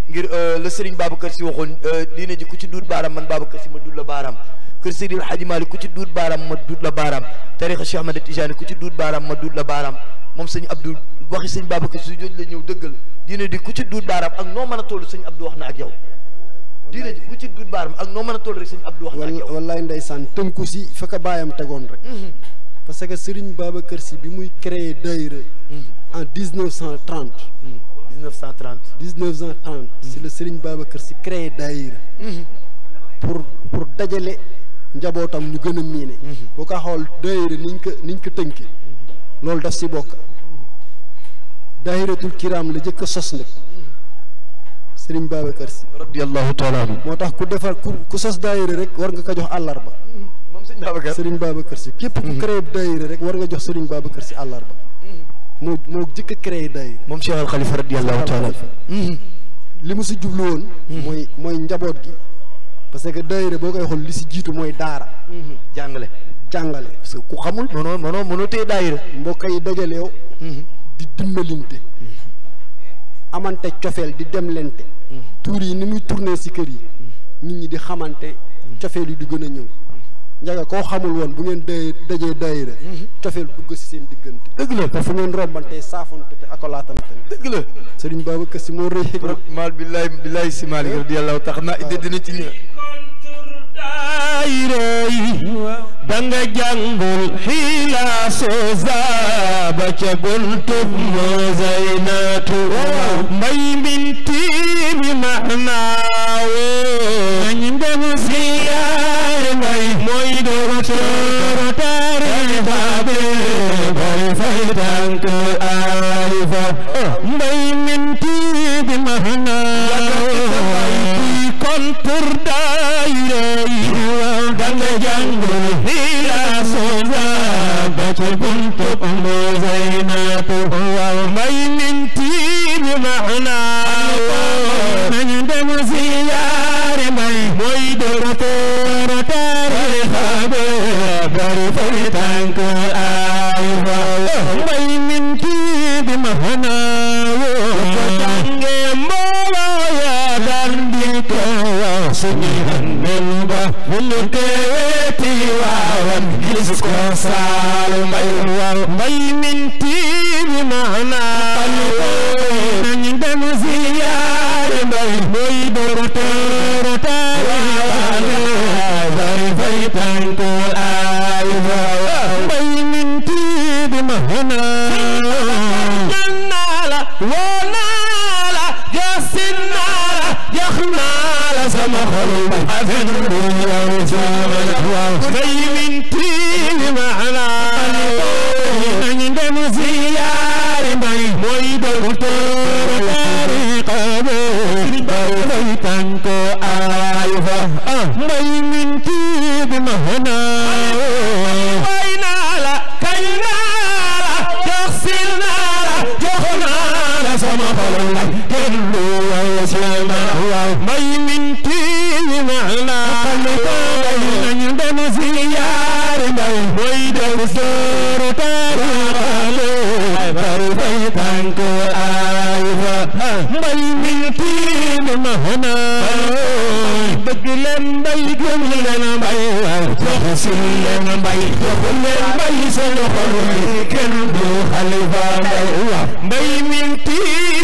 ngir le Serigne Babacar Sy waxoon diine ji ku ci duut baaraam man Babacar Sy ma duut la baaraam kër Seydi El Hadji Malick ku ci duut baaraam ma duut la baaraam tarixa Cheikh Ahmed Tidiane ku ci duut baaraam ma duut la baaraam moom sëñ Abdou waxi sëñ Babacar Sy jooju la ñëw dëggal diine di ku ci duut baaraam ak noo mën a toll sëñ Abdou wax na ak yow diine ji ku ci duut baaraam ak noo mën a toll rek sëñ Abdou wax na ak yow wallaay ndeysaan tënku si fa ko baayam tegoon rek parce que Serigne Babacar Sy bi muy créé daayira en 1930 si le Serigne Babacar Sy créé daayira pour dajale njabootam ñu gën a miine boo ko xool daayira niñ ko tënki loolu daf si bokk daayiratul kiram la jëkk a sos nag Serigne Babacar Sy radiyallahu taala anhu moo tax ku defar ku sos daayira rek war nga ko jox àllarba moom Serigne Babacar Serigne Babacar Sy képp ku créé daayira rek war nga jox Serigne Babacar Sy àllarba moo jëkk a créé daayira moom Cheikh Al Khalifa radiyallahu taala li mu si jublu woon mooy njaboot gi parce que daayira boo koy xool li si jiitu mooy daara jàngale parce que ku xamul mënoo téye daayira mbokk yi dajaleew di dimbalinte amante cofeel di demlente tuur yi ni muy tourné si kër yi nit ñi di xamante cofeel yi di gën a ñëw njaga koo xamul woon bu ngeen dajee daayira cofeel dugg si seen diggante dëgg la te fu ngeen rombante saafonte te akolaatante dëgg la Serigne Babacar Sy moo rëy xikma mal billahi si Malick radiyallahu tax na idée dina ci ñëw daayira yi danga jàngul xiila soosa ba ca buntub Mozaynatu mbay minti mi maxnaawo nañ dem siyaare mbay mooy docteur tarixa be bay fay tànk alifa mbay minti mi maxnaawo kontur daayira danga jàngul xiila soosa ba ca buntub Mozaynatu mbay minti mi maxnaawo nañ dem siyaare mbay mooy docteur tarixa be bari fay tànk alifa mbay minti bi maxnaawo jànge mbooloo ya daan di ko suñu handel ba bunu teeweti waawan gis ko saalu mbay minti bi maxnaawo nañ dem siyaare mbay mooy docteur tarixa be bari fay tànk alifa mbay minti bi maxnaawo ñaanala woonaala jasinnaala jaxnaala sama xol afen bu yow sama mbay minti bi maxnaawo nañ dem siyaare mbay mooy docteur tarixa be bari fay tànk alifa mbay minti bi maxnaawo way naa la kañ naa la jox sil naa la jox naa la sama xol kenn du way sama mbay minti bi maxnaawo nañu dem siyaare mbay mooy docteur tarixa be bari fay tànk alifa mbay minti bi maxnaawo bëgg leen mbay gëm leen mbay jox sil leen mbay jox leen mbay seen xol kenn du xalifa mbay minti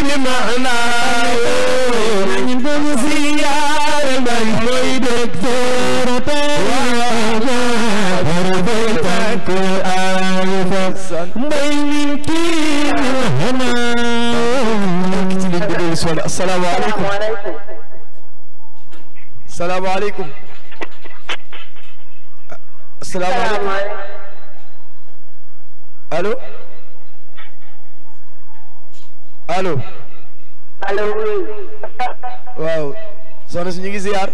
bi maxnaawo nañu dem siyaare mbay mooy docteur tarixa bari fay tànk alifa mbay minti bi maxnaawo asalaamaaleykum salaamaaleykum asalaamaaleykum allo allo allo waaw soxna si ñu ngi ziar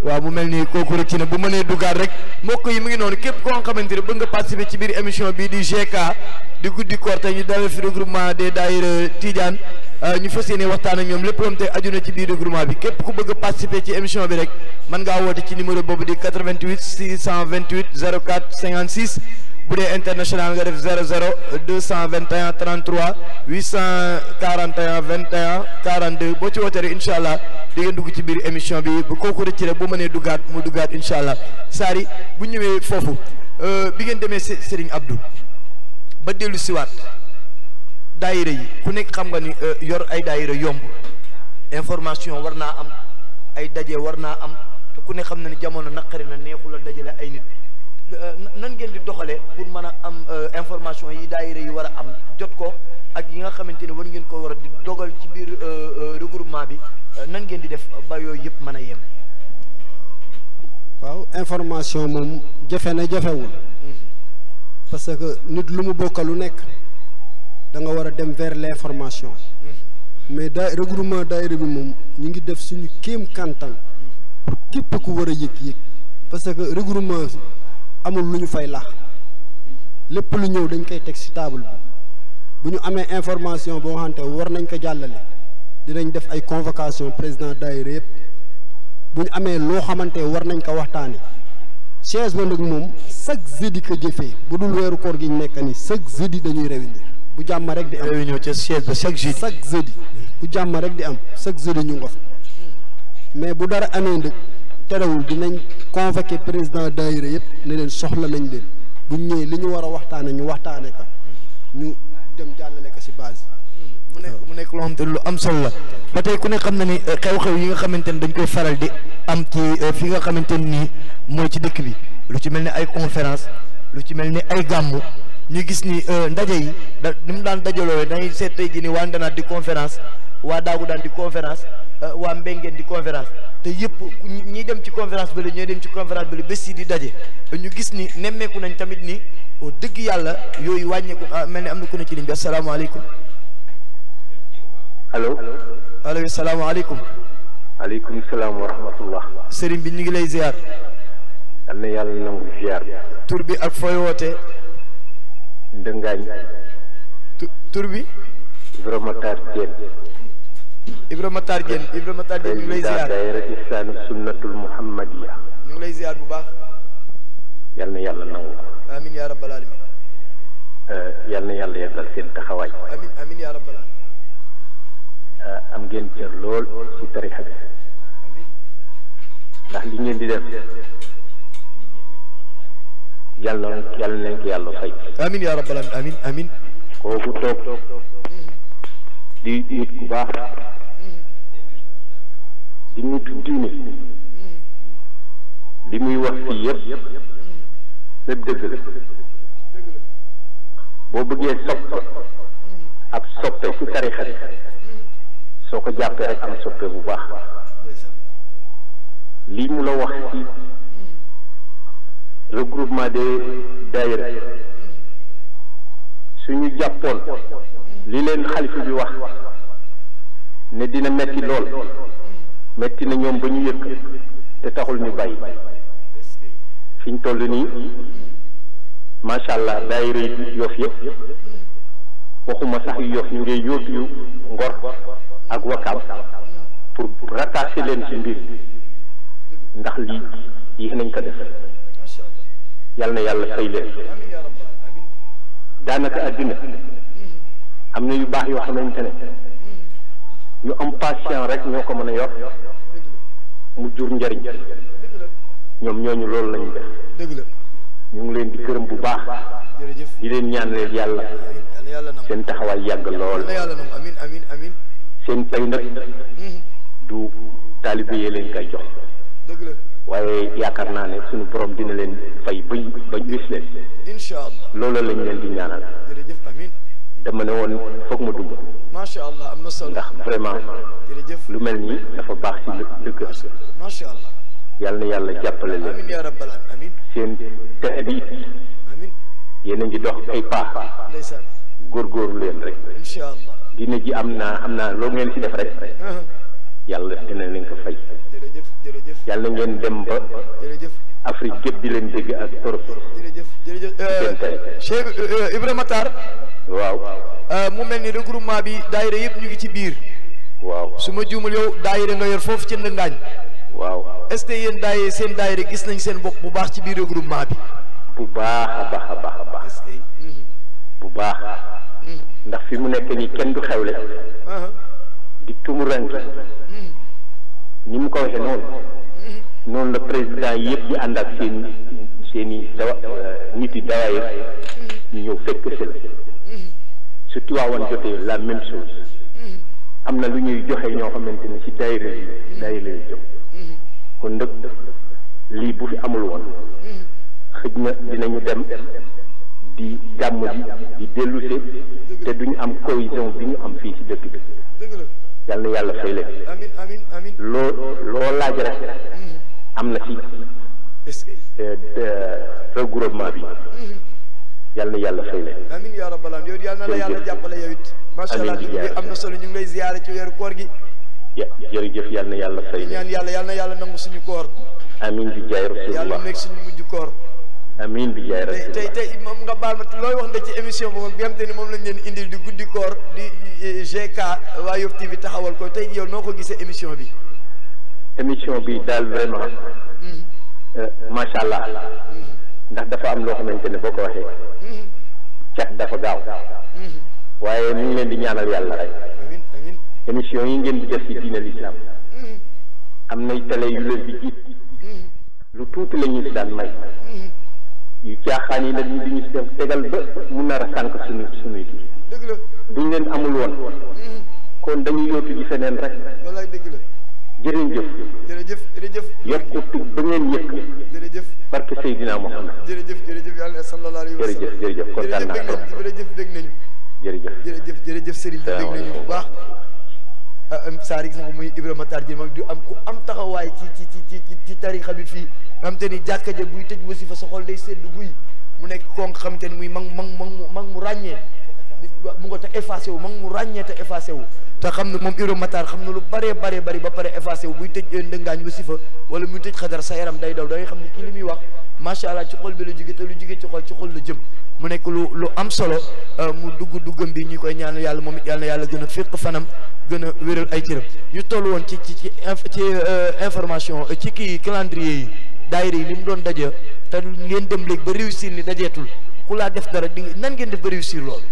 waaw mu mel ni kooku rek ci ne bu mënee duggaat rek mbokk yi mu ngi noonu képp koo xamante ne bëgg nga participer ci biir émission bii di GK di guddi koor tey ñu dalal fi regroupement des daayira Tidiane ñu fas yéene waxtaan ak ñoom lépp loo te aju na ci biir regroupement bi képp ku bëgg a participer ci émission bi rek mën ngaa woote ci numéro boobu di 88 628 04 56 bu dee international nga def 00 221 33 841 21 42 boo ci wootee rek incha allah di ngeen dugg ci biir émission bi bu kooku rëcc rek bu mënee duggaat mu duggaat incha allah Sary bu ñëwee foofu bi ngeen demee Serigne Abdou ba dellu siwaat daayira yi ku nekk xam nga ni yor ay daayira yomb information war naa am ay daje war naa am te ku ne xam na ni jamono naqari na neexul a dajale ay nit nan ngeen di doxalee pour mën a am information yi daayira yi war a am jot ko ak yi nga xamante ni war ngeen ko war a di dogal ci biir regroupement bi nan ngeen di def ba yooyu yëpp mën a yem. information moom jafe na jafewul parce que nit lu mu bokk lu nekk da nga war a dem vers l'information mais regroupement daayira bi moom ñu ngi def suñu kéem kantan pour képp ku war a yëg parce que regroupement amul lu ñu fay laax lépp lu ñëw dañ koy teg ci table bi bu ñu amee information boo xamante war nañ ko jàllale dinañ def ay convocation président daayira yëpp bu ñu amee loo xamante war nañ ko waxtaane chaise ba nag moom chaque jeudi ko jëfee bu dul weeru koor gi ñu nekk ni chaque jeudi dañuy réunir bu jàmm rek di am réunion ca chaise ba chaque jeudi bu jàmm rek di am chaque jeudi ñu nga fa mais bu dara amee nag terewul dinañ convoquer président daayira yëpp ne leen soxla nañ leen bu ñu ñëwee li ñu war a waxtaane ñu waxtaane ka ñu dem jàllale ko ci base mu nekk loo xamante lu am solo la ba tey ku ne xam na ni xew-xew yi nga xamante ne dañ koy faral di am ci fi nga xamante nii mooy ci dëkk bi lu ci mel ni ay conférence lu ci mel ni ay gàmmu ñu gis ni ndaje yi ni mu daan dajaloo dañuy seet tey jii ni waa Ndanaat di conférence waa Daagu daan di conférence waa Mbengeen di conférence te yëpp ñi dem ci conférence bi la ñooy dem ci conférence bi la bés yi di daje ñu gis ni nemmeeku nañ tamit ni dëgg yàlla yooyu wàññeeku mel ni am na ku ne ci ligne bi asalaamaaleykum. allo. allo salaamaaleykum. aleykum salaam wa rahmatullah. sëriñ bi ñu ngi lay ziar. yal na yàlla nangu ziar. tur bi ak fooy wootee. Ndëngaañ. tur bi. Ibrahima Tar Diène. Ibrahima Tar Diène ñu ngi lay ziar. daayira Ihsaanu Sunnatul Muhammadiya. ñu ngi lay ziar bu baax. yal na yàlla nangu. amiin yaa rabbal alamin. yal na yàlla yàggal seen taxawaay. amiin amiin yaa rabbal alamin. am ngeen cër lool ci tarixa bi ndax li ngeen di def yàlla nañ ko yàlla fay. amiin yaa rabbal alamin amiin amiin. kooku toog di nit ku baax di nitu diine li muy wax fii yëpp lépp dëgg la boo bëggee ab soppe ci tarixa bi soo ko jàppee rek am soppe bu baax lii mu la wax ci regroupement des daayira suñu jàppoon li leen xalifa bi wax ne dina metti lool metti na ñoom ba ñu yëkk te taxul ñu bàyyi fi ñu toll nii macha allah daayira yi Yoff yëpp waxuma sax yu Yoff ñu ngi yóotu yu Ngor ak Wakaam pour rattacher leen ci mbir ndax lii yéen nañ ko def yal na yàlla fay leen daanaka àddina am na yu baax yoo xamante ne ñu am patient rek ñoo ko mën a yor mu jur njariñ ñoom ñooñu loolu lañu def ñu ngi leen di gërëm bu baax di leen ñaanal yàlla seen taxawaay yàgg lool seen pay nag du taalibe yee leen koy jox waaye yaakaar naa ne suñu borom dina leen fay ba gis leen loolu lañ leen di ñaanal dama ne woon foog ma dugg macha allah am na solo ndax vraiment lu mel nii dafa baax ci dëkk macha allah yal na yàlla jàppale leen amiin yaa rabbal aalamiin seen télé bi amiin yéen a ngi dox ay paax ndeysaan góorgóorlu leen rek incha allah dina ji am naa loo ngeen ci def rek yàlla dina leen ko fay jërëjëf yàlla ngeen dem ba Afrique gépp di leen dégg ak Europe jërëjëf Cheikh Ibrahima Tar waaw mu mel ni regroupement bi daayira yëpp ñu ngi ci biir waaw su ma juumul yow daayira nga yor foofu ci Ndëngaañ waaw est-ce que yéen seen daayira gis nañ seen bopp bu baax ci biir regroupement bi bu baax a baax a baax a baax bu baax ndax fi mu nekk nii kenn du xewle di tumuranke ni mu ko waxee noonu la président yëpp di ànd ak seeni nit yi dawaayir ñu ñëw fekk si la su Tiwaawan jotee la même chose am na lu ñuy joxe ñoo xamante ne si daayira yi jóg kon ndëg lii bu fi amul woon xëj na dinañu dem di gàmm di dellusé te duñu am cohésion bi ñu am fii si dëkk bi yal na yàlla fay leen loo laaj rek am na ci regroupement bi yal na yàlla fay leen. amiin yaa rabbal aalamiin yow yal na la yàlla jàppale yow it. macha allah am na solo ñu ngi lay ziyaare ci weeru koor gi. jërëjëf yal na yàlla fay leen. ñaan yàlla yal na yàlla nangu suñu koor. amiin bi jaay rasulullah yàlla nekk suñu mujj koor. amiin bi jaay rasulullah tey moom nga baal ma looy wax nga ci émission boobu bi nga xam te ni moom lañ leen indil di guddi koor di GK waa Yoff TV taxawal ko tey yow noo ko gisee émission bi. émission bi daal vraiment macha allah ndax dafa am loo xamante ne boo ko waxee cat dafa gaaw waaye ñu ngi leen di ñaanal yàlla rek émission yi ngeen di def ci diine l'islam am nay télé yu leen di jiit lu tuuti la ñu si daan may yu caaxaan yi nag ñu di ñu si tegal ba mu nar a sànq suñuy kii duñ leen amul woon kon dañuy yóotu ji feneen rek wallaay dëgg la jërëjëf yokku ba ngeen yëkk jërëjëf barke Seydina Muhammad jërëjëf yàlla sallallahu alayhi wa sallam jërëjëf kontaan naa jërëjëf dégg nañu jërëjëf sëriñ bi dégg nañu bu baax saari gis nga muy Ibrahima Matar Diène moom du am ku am taxawaay ci tarixa bi fii nga xam te ni jàkka ja buy tëj wasifa sa xol day sedd guy mu nekk koo nga xam te ni muy mag mu ràññee mu nga te effacé wu mag mu ràññee te effacé wu te xam ne moom Ibrahima Matar xam na lu bari ba pare effacé wu buy tëj ndëngaañ wasifa wala muy tëj xadar sa yaram day daw da ngay xam ne kii li muy wax macha allah ci xol bi la jóge te lu jóge ci xol la jëm mu nekk lu am solo mu duggam bi ñu koy ñaanal yàlla moom it yàlla na yàlla gën a féq fanam gën a wéral ay cëram ñu toll woon ci information ci kii calendrier yi daayira yi li mu doon daje te ngeen dem léegi ba réussir ni dajeetul ku laa def dara di nan ngeen def ba réussir loolu.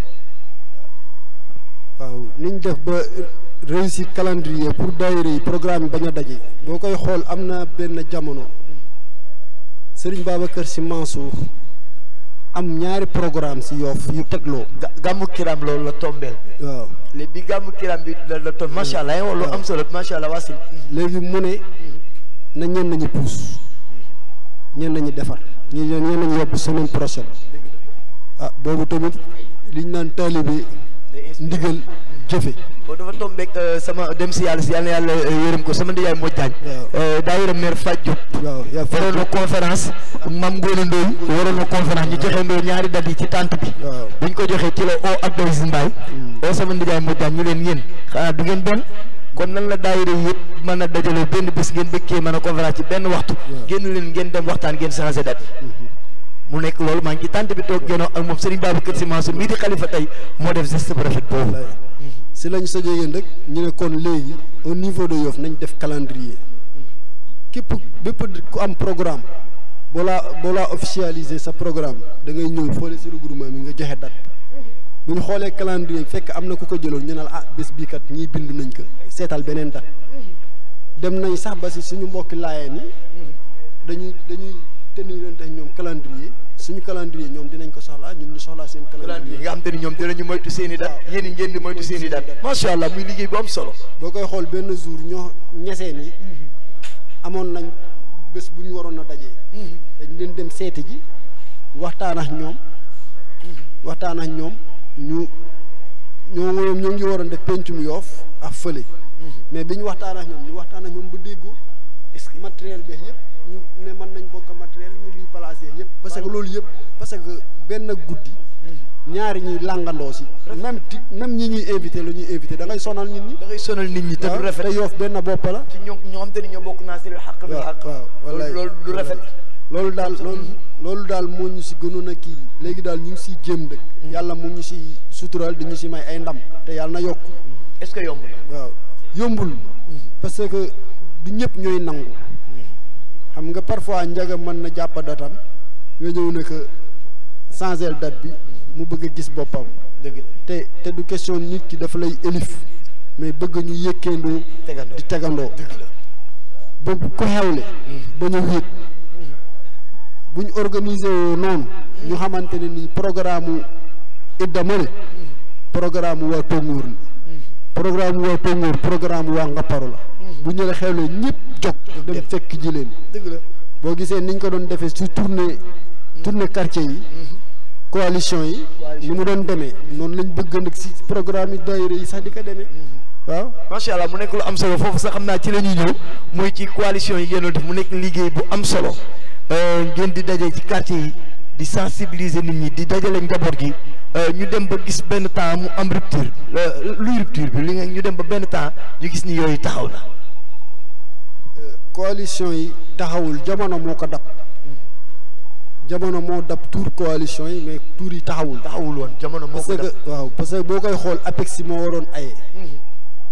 waaw niñ def ba réussir calendrier pour daayira yi programme bañ a daje boo koy xool am na benn jamono Serigne Babacar Sy Mansour am ñaari programme si Yoff yu tegloo. gàmmu kiram loolu la tombeel. waaw léegi bi gàmmu kiram bi la tomb macha allah yow lu am solo macha allah wasil. léegi mu ne na ñenn ñi puus ñenn ñi defar ñenn ñi yóbbu semaine prochaine boobu tamit liñ naan taalibe ndigal jëfe boo dafa tombeek sama dem si yàlla na yàlla yërëm ko sama ndiyaay moo jaañ daayira maire Fatou Diop waroon na conférence Mame Ngone Ndoye waroon na conférence ñu joxe ndoo ñaari dat yi ci tànt bi buñ ko joxee ci la o Abdou Aziz Mbaye o sama ndiyaay moo jaañ ñu leen yéen xanaa du ngeen benn kon nan la daayira yëpp mën a dajaloo benn bés ngeen bëggee mën a conférence ci benn waxtu génn leen ngeen dem waxtaan ngeen changé date mu nekk loolu maa ngi ci tànt bi toog génnoo ak moom Serigne Babacar Sy Mansour mii di xalifa tey moo def geste bu rafet boobu si lañ sojee yéen rek ñu ne kon léegi au niveau de Yoff nañ def calendrier bépp ku am programme boo laa officialiser sa programme da ngay ñëw fële si regroupement mi nga joxe date bu ñu xoolee calendrier fekk am na ku ko jëloon ñu ne la bés bii kat ñii bind nañ ko seetal beneen date dem nañ sax ba si suñu mbokki laayeen yi dañuy tenirante ñoom calendrier suñu calendrier ñoom dinañ ko soxlaa ñun ñu soxlaa seen calendrier nga xam te ni ñoom dinañu moytu seen i date yéen ngeen di moytu seen i date macha allah muy liggéey bu am solo boo koy xool benn jour ñoo ñeseen yi amoon nañ bés bu ñu waroon a dajee dañ leen dem seeti ji waxtaan ak ñoom ñoo ngi waroon def pencum Yoff ak fële mais bi ñu waxtaan ak ñoom ba déggoo matériel bi yëpp ñu ne mën nañ bokk matériel ñu liy placé yëpp parce que loolu yëpp parce que benn guddi ñaari ñuy làngandoo si même ñi ñuy invité la ñuy invité da ngay sonal nit ñi te du rafet te Yoff benn bopp la ci ñoo xam te ni ñoo bokk naa si xaq bi xaq wallaay loolu du rafet loolu daal moo ñu si gënoon a kii léegi daal ñu ngi siy jéem dëkk yàlla mu ñu si sutural di ñu si may ay ndam te yàlla na yokk est-ce que yomb na waaw yombul parce que du ñëpp ñooy nangu xam nga parfois njaga mën na jàpp datam nga ñëw ne que changer date bi mu bëgg a gis boppam te du question nit ki dafa lay élif mais bëgg ñu yëkkeendoo di tegandoo ba ko xewle ba ñu wéet bu ñu organiser woo noonu ñu xamante ne nii programme idda mane programme waa Tongoor la programme waa Ngaparu la bu ñu la xewlee ñëpp jóg dem fekk ji leen boo gisee niñ ko doon defee su tournée quartier yi coalition yi ni mu doon demee noonu lañ bëgg nag si programme yi daayira yi sax di ko demee waaw macha allah mu nekk lu am solo foofu sax xam naa ci la ñuy ñëw muy ci coalition yi ngeen def mu nekk liggéey bu am solo ngeen di daje ci quartier yi di sensibiliser nit ñi di dajale njaboot gi ñu dem ba gis benn temps mu am rupture luy rupture bi li nga ñu dem ba benn temps ñu gis ni yooyu taxaw na. coalition yi taxawul jamono moo ko dab jamono moo dab tour coalition yi mais tour yi taxawul woon jamono moo ko dab waaw parce que boo koy xool APEX moo waroon aye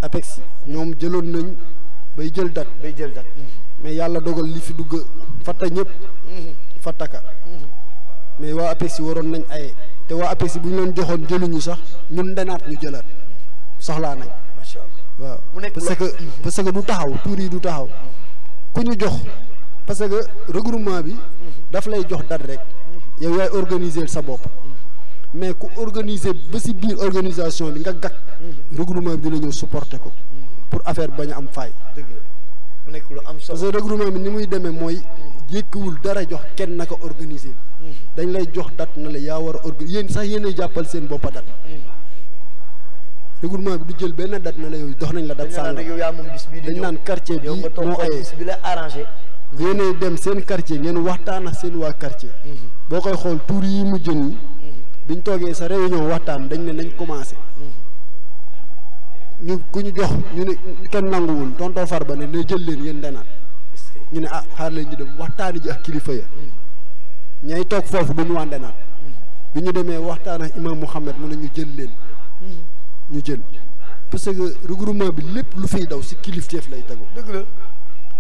APEX ñoom jëloon nañ bay jël date mais yàlla dogal li fi dugg fatta ñëpp fattaka mais waa APEX waroon nañ aye te waa APEX bu ñu leen joxoon jëluñu sax ñun ndenaat ñu jëlaat soxlaa nañ macha Allah waaw parce que du taxaw tour yi du taxaw ku ñu jox parce que regroupement bi daf lay jox date rek yow yaay organiser sa bopp mais ku organiser ba si biir organisation bi nga gàkk regroupement bi dina ñëw supporter ko pour affaire bañ a am faay. dëgg la mu nekk lu am solo parce que regroupement bi ni muy demee mooy yëkkiwul dara jox kenn naka organiser dañ lay jox date na la yaa war a organiser yéen sax yéen a jàppal seen boppa date regroupement bi du jël benn date na la yow dox nañ la date sànq dañ naan quartier bi moo aye bi la arrangé yéenay dem seen quartier ngeen waxtaan ak seen waa quartier boo koy xool tour yi mu jën yi biñ toogee sa réunion waxtaan dañ ne nañ commencé ñu ku ñu jox ñu ne kenn nanguwul tonton Farba ne na jël leen yéen ndenaat ñu ne ah xaar leen ñu dem waxtaani ji ak kilifa ya ñay toog foofu duñu waa ndenaat bi ñu demee waxtaan ak imam Mouhamed mu ne ñu jël leen ñu jël parce que regroupement bi lépp lu fiy daw si kilifteef lay tegu dëgg la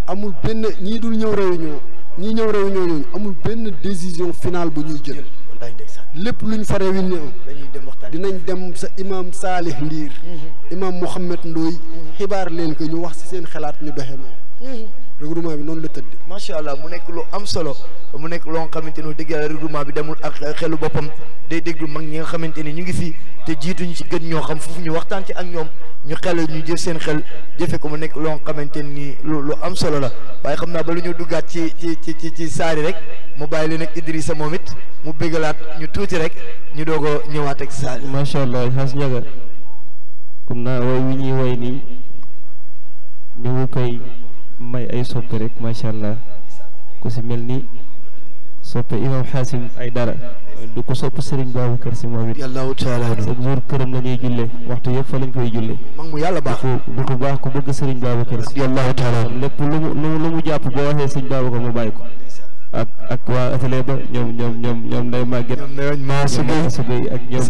amul benn ñii dul ñëw réunion ñii ñëw réunion ñooñu amul benn décision finale bu ñuy jël lépp luñ fa réunion dinañ dem sa imam Salih Ndiir imam Mouhamed Ndoy xibaar leen ko ñu wax ci seen xalaat ñu doxe noonu regroupement bi noonu la tëdd macha allah mu nekk lu am solo mu nekk loo xamante ni dëgg yàlla regroupement bi demul ak xelu boppam day déglu mag ñi nga xamante ni ñu ngi fii te jiituñu ci gën ñoo xam foofu ñu waxtaan ci ak ñoom ñu xel ñu jël seen xel jëfe ko mu nekk loo xamante ni lu am solo la waaye xam naa ba lu ñu duggaat ci saari rek mu bàyyi leen ak Idrissa moom it mu bégalaat ñu tuuti rek ñu doog a ñëwaat ak saari. macha allah xas njaga comme naa way wi ñuy way nii ñu ngi koy may ay soppe rek macha allah ku si mel ni soppe imam Xaasim ay dara du ko sopp Serigne Babacar Si moom it yàllaahu taala chaque jour këram la ñuy julle waxtu yëpp fa lañ koy julle mag mu yàlla baax du ko baax ku bëgg Serigne Babacar Si yàllaahu taala lépp lu mu jàpp boo waxee Serigne Babacar mu bàyyi ko ak waa atelier ba ñoom day màgget maa sugay ak ñoom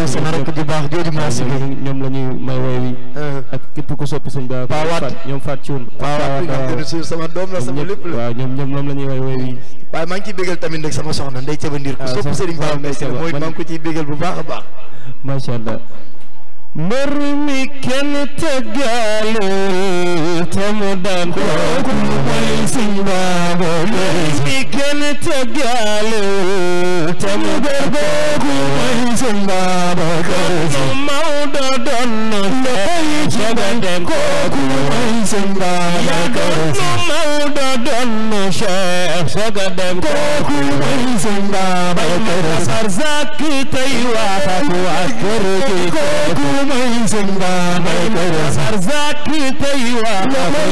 sama rakk ju baax jooju maa sugay ñoom la ñuy may woy wi ak képp ku soppi Serigne Babacar ñoom Faat Cuun sama doom la sama lépp la waaw ñoom la ñuy woy wi waaye maa ngi ciy bégal tamit nag sama soxna Ndeye Thiaba Ndir ku sopp Serigne Babacar Si mooy maa ngi ko ciy bégal bu baax a baax macha allah mbër mi kenn tëggaale te mu daan kooku mooy Serigne Babacar Si kenn tëggaale te mu daan kooku mooy Serigne Babacar Si Maodo doon na lay jabandem kooku mooy Serigne Babacar Si Maodo doon na Cheikh Sagadem kooku mooy Serigne Babacar Si Arzak tey waxat waa kër gi kooku mooy Serigne Babacar Si Arzak tey waxat waa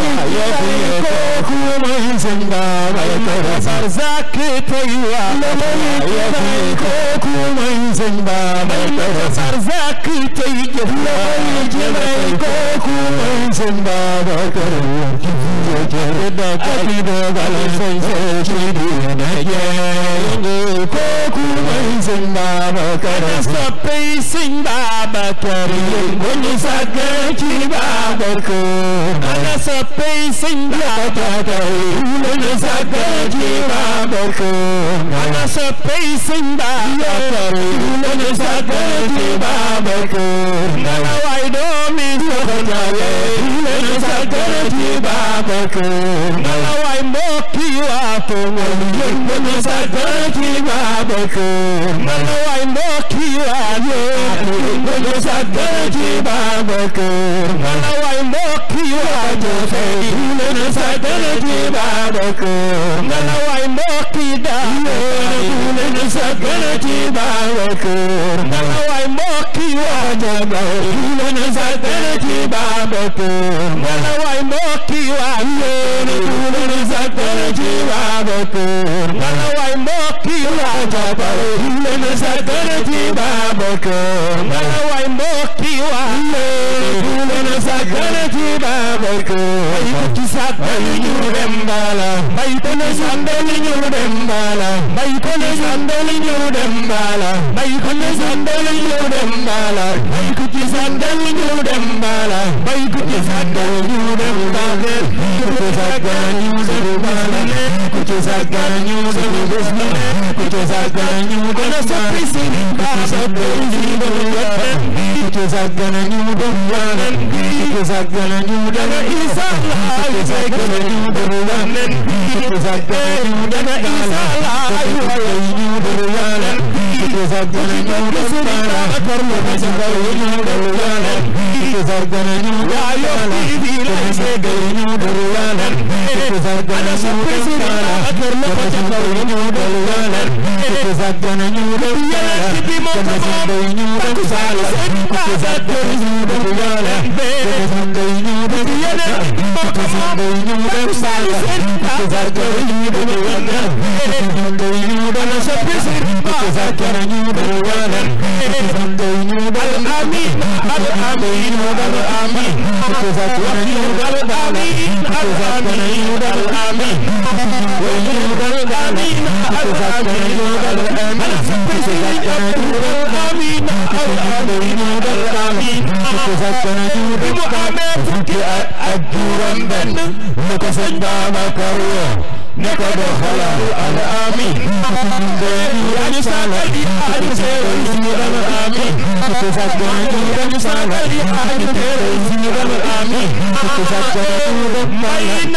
kooku mooy Serigne Babacar Si Arzak tey waxat waa kooku mooy Serigne Babacar Si Arzak tey jëf kooku mooy Serigne Babacar Si kooku mooy Serigne Babacar Si soppey Serigne Babacar yi sàgg ci Babacar ana soppey Serigne Babacar yi sàgg ci Babacar ana soppey Serigne Babacar yi sàgg ci Babacar ana way doomi soxna yi sàgg ci Babacar ana way mbokki waatu yi sàgg ci Babacar ana way mbokki waatu yi sàgg ci Babacar ana way mbokki waatu yi sàgg ci Babacar ana way mbokki daara sàgg ci Babacar ana way mbokki waatu yi sàgg ci Babacar ana way mbokki waatu yi sàgg ci Babacar Babacar ngala way mbokki waa Jabar leen sagal ci Babacar ngala way mbokki waa leen sagal ci Babacar bay ko ci sagal ñu dem bala bay ko ne sandal ñu dem bala bay ko ne sandal ñu dem bala bay ko ne sandal ñu dem bala bay ko ci sandal ñu dem bala bay ko ci sandal ñu dem bala ko sagal ñu dem bala ko ci sagal ñu dem bala ko ci sagal ñu dem sapisi ba sapisi do ko ci sagal ñu dem bala ko sagal ñu dem isa ko sagal ñu dem bala ko sagal ñu dem isa ay ñu dem bala ko sagal ñu dem bala kormo ko sagal ñu dem bala ko sagal ñu ya yo bi la sagal ñu dem bala ko sagal ñu dem bala kormo ko sagal ñu dem bala ko sagal ñu dem bala ko sagal ñu dem bala ko sagal ñu dem bala ko sagal ñu dem bala ko sagal ñu dem bala ko sagal ñu dem bala ko sagal ñu dem sapisi ko sagal ñu dem bala ko sagal ñu dem amin amin amin ko sagal ñu dem amin amin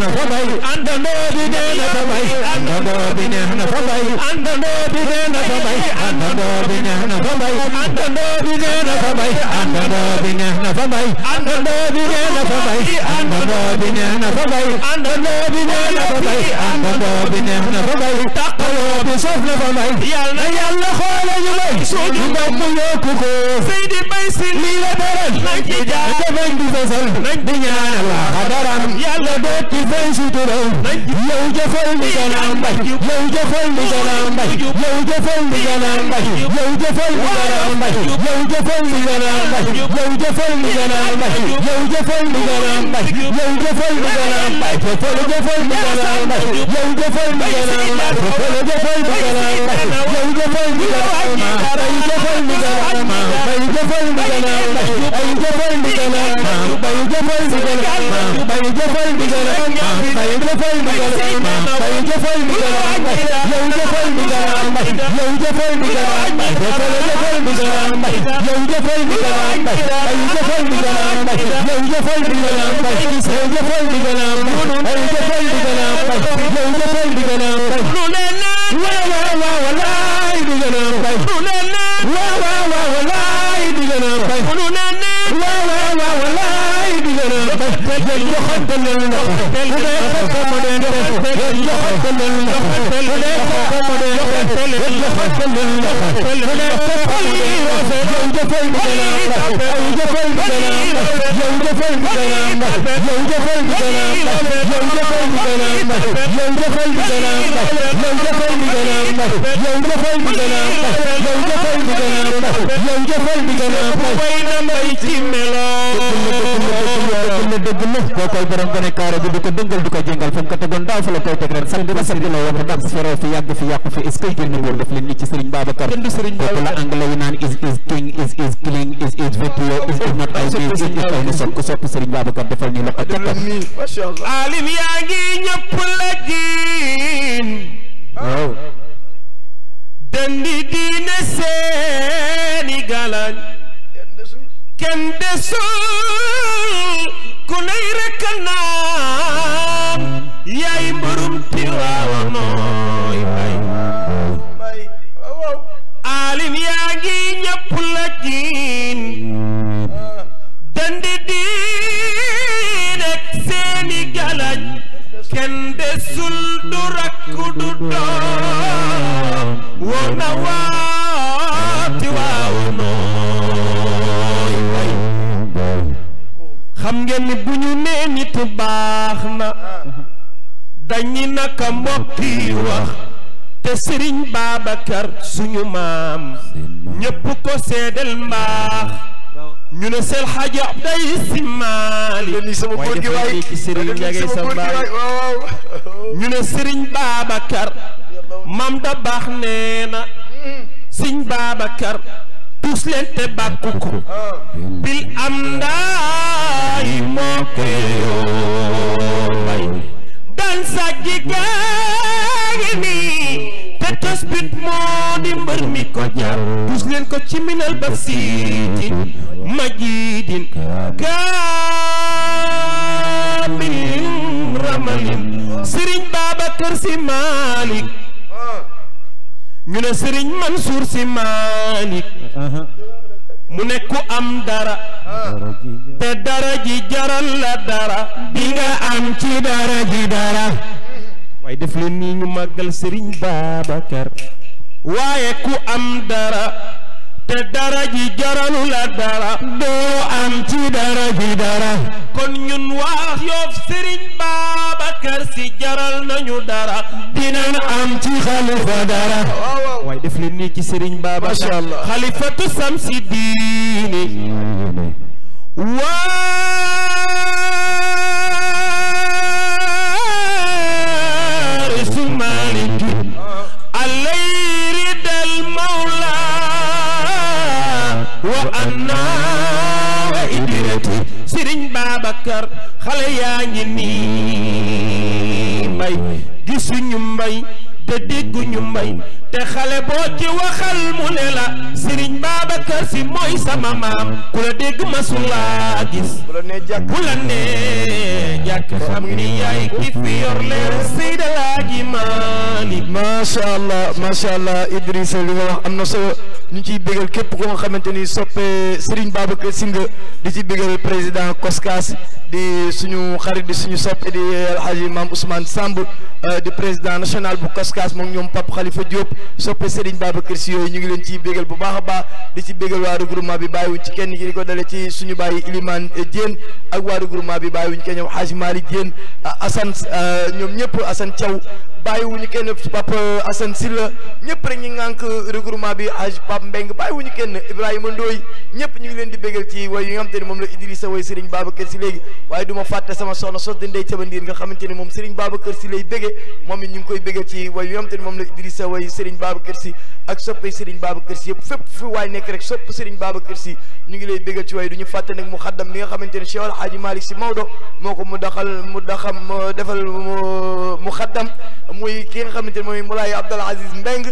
amin fa bay àndandoo bi nee na fa bay àndandoo bi neex na fa bay àndandoo bi nee na fa bay àndandoo bi neex na fa bay àndandoo bi nee na fa bay àndandoo bi neex na fa bay àndandoo bi nee na fa bay àndandoo bi neex na fa bay àndandoo bi nee na fa bay àndandoo bi neex na fa bay taqaloo bi soof na fa bay yàlla yàlla xoole ñu bay suñu mbokk mu yokku ko Seydi Bay Si lii la beral nañ ci jaar defañ di fesal nañ di ñaanal waa xadaram yàlla doot ci fay suturam yow jëfal di ganaam bay yow jëfal di ganaam bay yow jëfal di ganaam bay yow jëfal di ganaam bay yow jëfal di ganaam bay yow jëfal di ganaam bay yow jëfal di ganaam bay yow jëfal di ganaam bay jëfal jëfal di ganaam bay yow jëfal di ganaam bay jëfal jëfal di ganaam bay yow jëfal di ganaam bay jëfal di ganaam bay jëfal di ganaam bay ay jëfal di ganaam bay jëfal di ganaam bay jëfal di ganaam bay jëfal di ganaam bay jëfal di ganaam bay yow jëfal di ganaam bay yow jëfal di ganaam bay jëfal di ganaam bay yow jëfal di ganaam bay ay jëfal di ganaam bay yow jëfal di ganaam bay ay jëfal di ganaam bay ay jëfal di ganaam bay yow jëfal di ganaam bay waaw wallaay di ganaam bay waaw wallaay di ganaam bay waaw wallaay di ganaam bay yéen joxante leen loxo bu dee ko mo dee def yéen joxante leen loxo bu dee ko mo dee def yéen joxante leen loxo bu dee ko mo dee def yow jëfal di ganaam bay ay jëfal di ganaam bay yow jëfal di ganaam bay yow jëfal di ganaam bay yow jëfal di ganaam bay yow jëfal di ganaam bay yow jëfal di ganaam bay yow jëfal di ganaam bay yow jëfal di ganaam bay yow jëfal di ganaam bay way na mbay ci melo dëgg la kookoy borom gone kaara gi du ko dëngal du ko jéngal fa mu ko tegoon daaw fa la koy teg ren sax di rasal di la wax ndax fero fi yàgg fi yàqu fi est-ce que génn góor def leen ni ci Serigne Babacar kooku la anglais yi naan is king is clean is virtueux is not ay bi is ay na sopp ko sopp Serigne Babacar defal ni loxo ca kaw alim yaa ngi ñëpp la giin waaw dandi diine seeni galañ kenn desul ku nay rekk naan yaay mbërum Tiwaawanooy bay alim yaa ngi ñëpp la jiin dandi diine seeni galañ kenn desul du rakku du doom woon na waa Tiwaawanooy bay xam ngeen ni bu ñu nee nit baax na dañi naka mbokk yi wax te Serigne Babacar suñu maam ñépp ko seedel mbaax ñu ne Seydi Hadji Abdoulaye Sy Malick waaye def ci Serigne Ndiagay sa baay ñu ne Serigne Babacar maam da baax nee na Serigne Babacar tous leen te bàkku ko bil am ndaay moo ko yoo daan sàjji gaagi nii te tos bit moo di mbër mi ko jar tous leen ko ci minal basiiti majidin kaamilin ramalin Serigne Babacar Sy Malick ñu ne Serigne Mansour Sy Malick mu ne ku am dara te dara ji jaral la dara di nga am ci dara ji dara waaye def leen nii ñu màggal Serigne Babacar waaye ku am dara te dara ji jaralu la dara doo am ci dara ji dara kon ñun waa Yoff Serigne Babacar Sy jaral nañu dara dinañ am ci xalifa dara waaye def leen nii ci Serigne Babacar xalifatu samsi diini waarisu Maliki wa anna wa idirati Serigne Babacar xale yaa ngi nii mbay gisuñu mbay te dégguñu mbay te xale boo ci waxal mu ne la Serigne Babacar Sy mooy sama maam ku la dégg masula gis bu la nee jàkk xam ni yaay ki fi yor leer Seydi El Hadji Malick. macha allah Idrissa li nga wax am na solo ñu ciy bégal képp ko nga xamante ni soppe Serigne Babacar Sy nga di ci bégal président Koskas di suñu xarit di suñu soppe di El Hadji Mame Ousmane Samb di président national bu Koskas moom ñoom Pape Khalifa Diop soppe Serigne Babacar Sy yooyu ñu ngi leen ciy bégal bu baax a baax di ci bégal waa regroupement bi bàyyiwuñ ci kenn di ko dale ci suñu bàyyi Ilimane Diène ak waa regroupement bi bàyyiwuñ kenn ñoom Hadji Malick Diène Assane ñoom ñëpp Assane Thiaw bàyyiwuñu kenn Pape Assane Sylla ñëpp rek ñu ngànk regroupement bi Hadji Pape Mbeng bàyyiwuñu kenn Ibrahima Ndoye ñëpp ñu ngi leen di bégal ci way yi nga xamante ni moom la Idrissa way Serigne Babacar Sy léegi waaye du ma fàtte sama soxna sos di Ndey Cabandiir nga xamante ni moom Serigne Babacar Sy lay bége moom it ñu ngi koy bégal ci way yi nga xamante ni moom la Idrissa way Serigne Babacar Sy ak soppe Serigne Babacar Sy yëpp fépp fi waay nekk rek sopp Serigne Babacar Sy ñu ngi lay bégal ci way du ñu fàtte nag mu xaddam bi nga xamante ni Cheikh El Hadji Malick Sy Maodo moo ko mu defal mu xaddam muy ki nga xamante ne mooy Moulay Abdoul Aziz Mbeng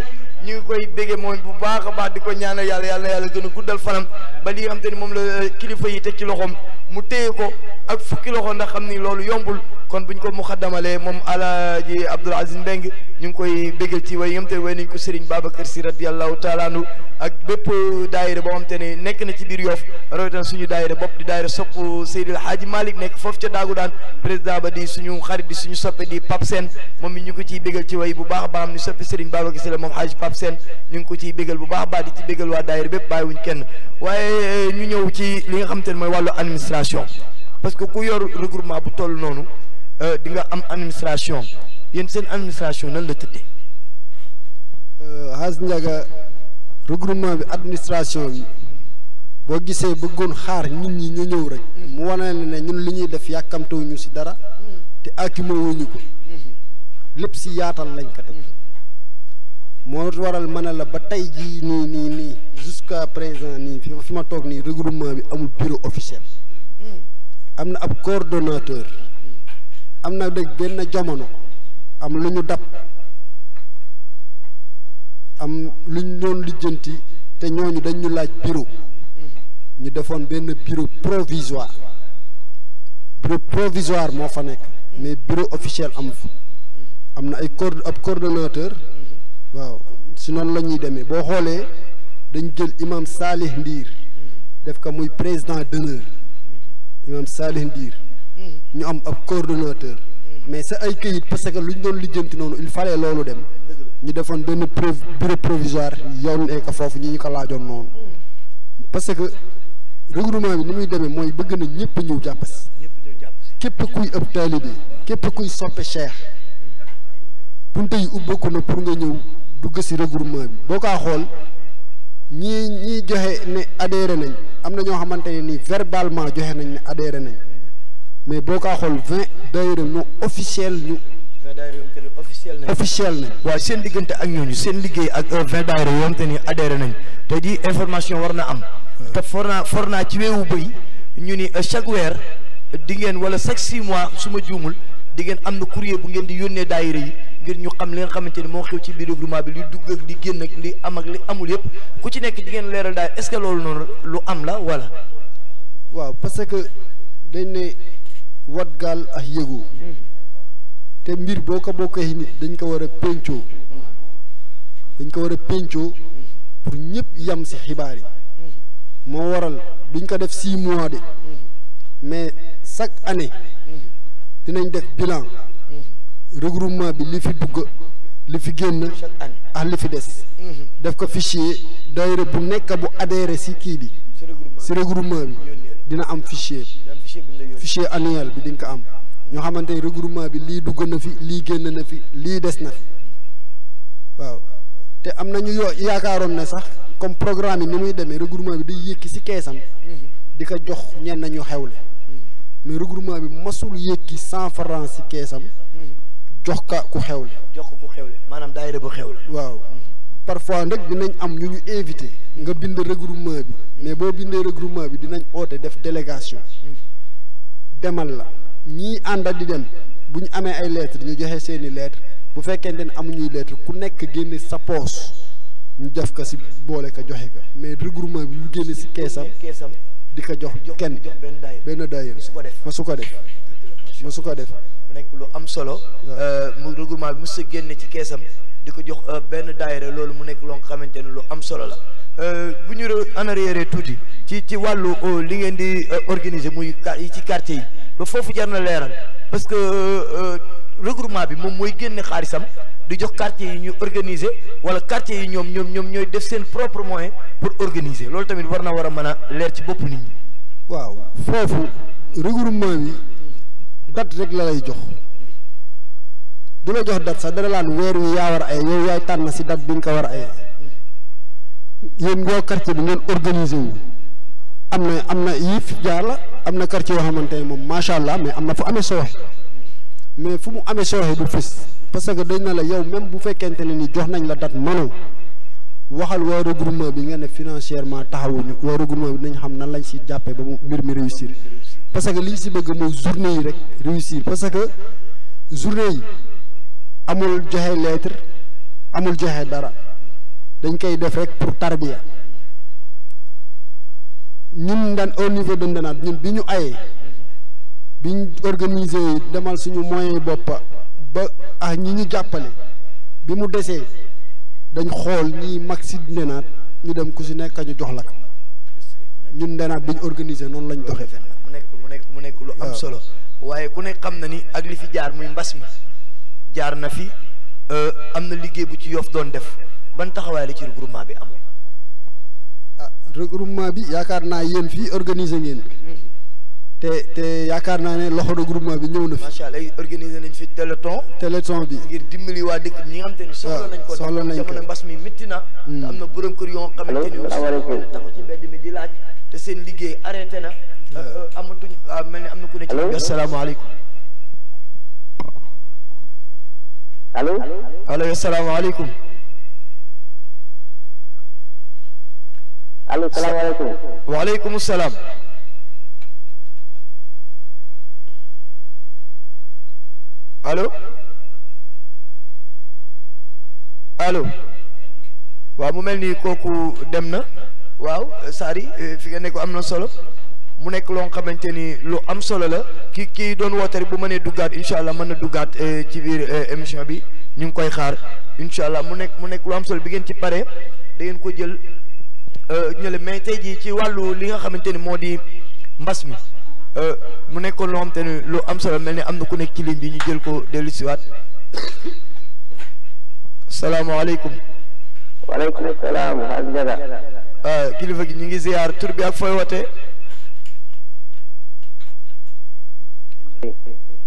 ñu ngi koy béggee moom bu baax a baax di ko ñaanal yàlla gën a guddal fanam ba li nga xamante ni moom la kilifa yi teg ci loxoom mu téye ko ak fukki loxo ndax xam ni loolu yombul kon buñ ko mu xaddamalee moom Alaaji Abdoul Aziz Mbeng ñu ngi koy béggal ci way yi nga xamante ne way nañ ko Serigne Babacar Sy radiyallahu taala anhu ak bépp daayira boo xamante ne nekk na ci biir Yoff rawatina suñu daayira bopp di daayira sopp Seydi El Hadji Malick nekk foofu ca daagu daan président ba di suñu xarit di suñu soppe di Pape Sène moom mi ñu ko ciy béggal ci way bu baax a baax am ni soppe Serigne Babacar Sy la moom Hadji Pape Sène ñu ngi ko ciy béggal bu baax a baax di ci béggal waa daayira bépp bàyyiwuñ kenn waaye ñu ñëw ci li nga xamante ne mooy wàllu administration parce que ku yor regroupement bu toll noonu di nga am administration yéen seen administration nan la tëddee. Hadj Ndiaga regroupement bi administration bi boo gisee bëggoon xaar nit ñi ñu ñëw rek mu wane ne ñun li ñuy def yàkkamtewuñu ci dara te akimoo ko lépp ci yaatal lañ ko teg moo waral mën a la ba tey jii nii jusqu'à présent nii fi ma toog nii regroupement bi amul bureau officiel am na ab coordonnateur am na dëgg benn jamono am lu ñu dab am lu ñu doon lijjanti te ñooñu dañ ñu laaj bureau ñu defoon benn bureau provisoire moo fa nekk mais bureau officiel amu fi am na ay ab coordonnateur waaw si noonu la ñuy demee boo xoolee dañ jël imam Salih Ndiir def ko muy président d'honneur imam Salih Ndiir ñu am ab coordonnateur mais sa ay këyit parce que lu ñu doon lijjanti noonu il fallait loolu dem ñu defoon benn bureau provisoire yow nekk foofu ñu ko laajoon noonu parce que regroupement bi ni muy demee mooy bëgg na ñëpp ñëw jàpp si képp kuy ëpp taalibe képp kuy soppe Cheikh bunte yi ubbeeku na pour nga ñëw dugg si regroupement bi boo kaa xool ñii joxe ne adhéré nañ am na ñoo xamante ne nii verbalement joxe nañ ne adhéré nañ mais boo kaa xool 20 daayira ñu officiel ñu. 20 daayira yoo officiel nañ. waaw seen diggante ak ñooñu seen liggéey ak 20 daayira yoo xamante ni adhéré nañ te di information war na am. te for naa ci weewu bëy ñu ni chaque weer di ngeen wala chaque 6 mois su ma juumul di ngeen am na courrier bu ngeen di yónnee daayira yi ngir ñu xam li nga xamante ni moo xew ci biir regroupement bi li dugg ak li génn ak li am ak li amul yëpp ku ci nekk di ngeen leeral daal est-ce que loolu noonu lu am la wala. waaw parce que dañ ne wat gaal ak yëgu te mbir boo ko bokkee nit dañ ko war a pencoo pour ñëpp yam si xibaar yi moo waral duñ ko def 6 mois de mais chaque année dinañ def bilan regroupement bi li fi dugg li fi génn ak li fi des def ko fichier daayira bu nekk bu adhéré si kii bi si regroupement bi dina am fichier annuel bi dinga ko am ñoo xamante ne regroupement bi lii dugg na fi lii génn na fi lii des na fi waaw te am na ñu yaakaaroon ne sax comme programme yi ni muy demee regroupement bi day yëkki si keesam di ko jox ñenn ñu xewle mais regroupement bi masul yëkki 100 francs si keesam jox ka ku xewle. maanaam daayira bu xewle. waaw parfois nag dinañ am ñu invité nga bind regroupement bi mais boo bindee regroupement bi dinañ oote def délégation demal la ñii ànd di dem bu ñu amee ay lettres ñu joxe seeni lettres bu fekkente ne amuñuy lettre ku nekk génne sa poos ñu def ko si boole ko joxe ko mais regroupement bi ñu génne si keesam di ko jox kenn benn daayira ma su ko def mu nekk lu am solo mu regroupement bi mu sa génne ci keesam di ko jox benn daayira loolu mu nekk loo nga xamante ne lu am solo la bu ñu en arrière tuuti ci wàllu li ngeen di organiser muy yi ci quartier yi ba foofu jar na leeral parce que regroupement bi moom mooy génne xaalisam di jox quartier yi ñu organiser wala quartier yi ñoom ñooy def seen propre moyen pour organiser loolu tamit war na war a mën a leer ci bopp nit ñi. waaw foofu regroupement bi date rek la lay jox du la jox date sax dana laan weer wi yaa war a ay yow yaay tànn si date bi nga ko war a ay yéen ngoo quartier bi ngeen organiser wu am na yii fi jaar la am na quartier yoo xamante ne moom macha allah mais am na fu amee sooxe mais fu mu amee sooxe du fës parce que dañ na la yow même bu fekkente ne ni jox nañ la date mënoo waxal waa regroupement bi nga ne financièrement taxawuñu waa regroupement bi dinañ xam nan lañ si jàppee ba mu mbir mi réussir parce que liñ si bëgg mooy journée yi rek réussir parce que journée yi amul joxe lettre amul joxe dara dañ koy def rek pour tarbiya ñun daan au niveau de Ndenaat ñun bi ñu ayee biñ organisé demal suñu moyen boppa ba ñi ñu jàppale bi mu desee dañ xool ñi mag si Ndenaat ñu dem ku si nekk ñu jox la ko ñun Ndenaat bi ñu organisé noonu lañ doxee. mu nekk lu am solo waaye ku nekk xam na ni ak li fi jaar muy mbas mi jaar na fi am na liggéey bu ci Yoff doon def ban taxawaay la ci regroupement bi am. regroupement bi yaakaar naa yéen fii organiser ngeen te yaakaar naa ne loxo regroupement bi ñëw na fi. macha allah organiser nañ fi téléthon bi ngir dimbali waa dëkk ñi nga xam te ni soxla nañ ko jamono mbas mi métti na te am na borom kër yoo xamante ni taxaw ci mbedd mi di laaj te seen liggéey arrêté na amatuñ mel ni am na ku ne ci asalaamaaleykum allo asalaamaaleykum allo salaamaaleykum. waaleykum salaam. allo. waaw mu mel ni kooku dem na waaw Sary fi nga nekk am na solo mu nekk loo xamante ni lu am solo la kii doon woote rek bu mënee duggaat incha allah mën na duggaat ci biir émission bi ñu ngi koy xaar incha allah mu nekk lu am solo bi ngeen ci pare da ngeen ko jël. ñële mais tey jii ci wàllu li nga xamante ni moo di mbas mi mu nekkoon loo xamante ni lu am solo mel ni am na ku nekk ci ligne bi ñu jël ko dellu si waat salaamaaleykum. waaleykum salaam. kilifa gi ñu ngi ziar tur bi ak fooy wootee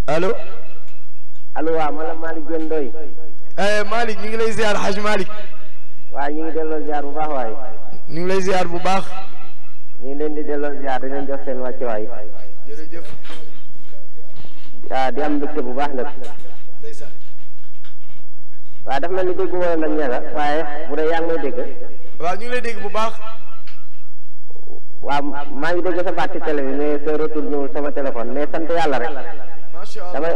allo. waaw man la Malick Diène Ndoye. Malick ñu ngi lay ziar Haj Malick. waaw ñu ngi delloo ziar bu baax waay. ñu ngi lay ziar bu baax. ñu ngi leen di delloo ziar di leen jox seen wàcc waay. jërëjëf. waaw di am mbégte bu baax nag. waaw dafa mel ni dégg wala nag ñaga waaye bu dee yaa ngi may dégg. waaw ñu ngi lay dégg bu baax. waaw maa ngi dégg sa baat ci télé bi mais sa retour ñëwul sama téléphone mais sant yàlla rek. macha allah damay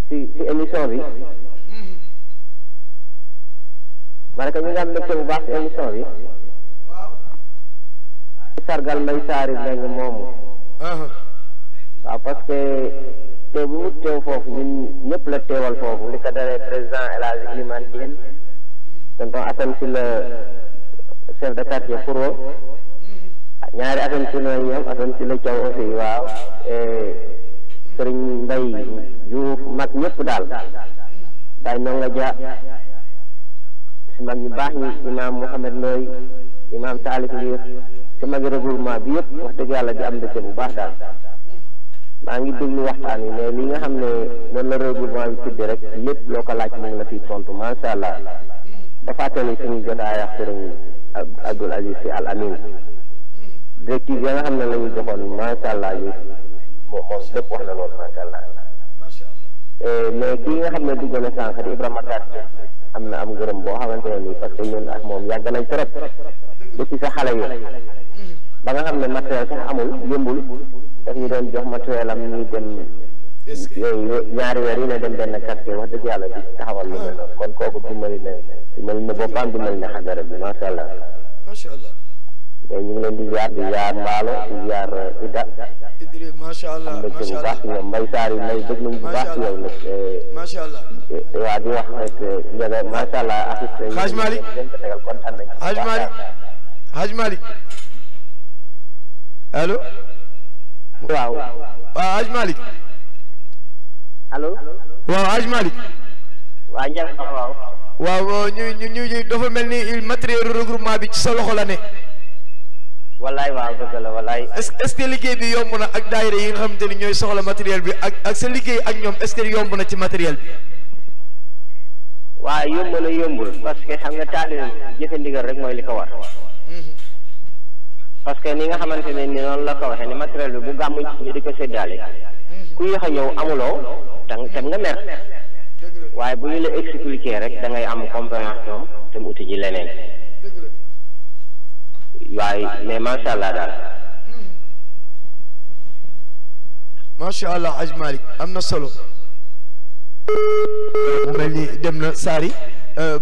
ci émission bi. ma ne ko ñu ngi am mbégte bu baax ci émission bi. sargal Mbaye Sary Mbengue moomu. waaw parce que teew bu mu teew foofu ñun ñëpp la teewal foofu li ko dalee président El Hadj Elimane Diène tonton Assane si le chef de quartier Fouro ñaari Assane si la ñoom Assane si la Thiaw aussi waaw Serigne Mbaye Diouf mag ñëpp daal day noo nga ja si mag ñu baax ñi imam Mouhamed Ndoye imam Salif Ndiir si magi regroupement bi yëpp wax dëgg yàlla di am dëcc bu baax daal maa ngi déglu waxtaan yi mais li nga xam ne noonu la regroupement bi tudde rek lépp loo ko laaj mu ngi la fiy tontu macha allah dafa teel suñu jotaay ak sëriñ Abdoul Aziz Sy Al Amin directive ya nga xam ne la ñu joxoon macha allah yi moom lépp wax na loolu macha allah mais kii nga xam ne dugg na sànq di Ibrahima Gàtt am na am ngërëm boo xamante ne nii parce que ñun ak moom yàgg nañ trop depuis sa xale yi ba nga xam ne matériel sax amul yëmbul daf ñu doon jox matériel am ñuy dem yooyu ñaari weer yi ne dem benn quartier wax dëgg yàlla di taxawal lu mel noonu kon kooku dimbali na boppam dimbali na xadara bi macha allah. macha allah. ñu ngi leen di ziar mbaalo di ziar Ida. Idri macha allah am mbégte bu baax ci ñoom mbay saar yi may dégg nañ bu baax ci yow nag. macha allah. waa di wax rek Ndiaga macha allah. Hadj Malick kontaan nañ. Hadj Malick allo. waaw. waaw Hadj Malick. allo. waaw Hadj Malick. waa Ndiaga waaw. waaw ñu dafa mel ni matériel regroupement bi ci sa loxo la ne. wallaay waaw dëgg la wallaay. est-ce que liggéey bi yomb na ak daayira yi nga xamante ni ñooy soxla matériel bi ak sa liggéey ak ñoom est-ce que yomb na ci matériel bi. waaw yomb na yombul parce que xam nga taalibe jëfe ndigal rek mooy li ko war. parce que ni nga xamante ne ni noonu la ko waxee ni matériel bi bu gàmmu ñu di ko séddaale ku yéex a ñëw amuloo tam nga mer waaye bu ñu la expliquer rek da ngay am compréhension te mu uti ji leneen waaye mais macha allah daal. macha allah Hadj Malick am na solo. mu mel ni dem na Saari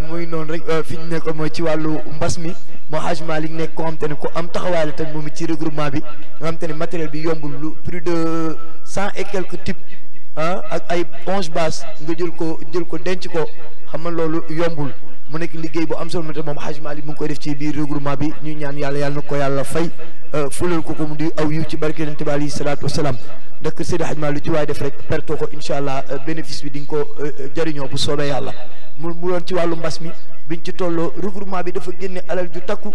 muy noonu rek fi ñu nekk mooy ci wàllu mbas mi moo Hadj Malick nekk ko xam te ne ku am taxawaay la tamit moom it ci regroupement bi nga xam te ne matériel bi yombul lu plus de 100 et quelques types ak ay 11 bases nga jël ko denc ko xam nga loolu yombul mu nekk liggéey bu am solo te moom Hadj Malick mu ngi koy def ci biir regroupement bi ñu ñaan yàlla na ko yàlla fay fulal ko mu di aw yiw ci barke Yonent bi alayhi salaatu wasalaam ndax Seydi Hadj Malick lu ci waay def rek perte ko incha allah bénéfice bi di nga ko jëriñoo bu soobee yàlla mu doon ci wàllu mbas mi biñ ci tolloo regroupement bi dafa génne alal ju takku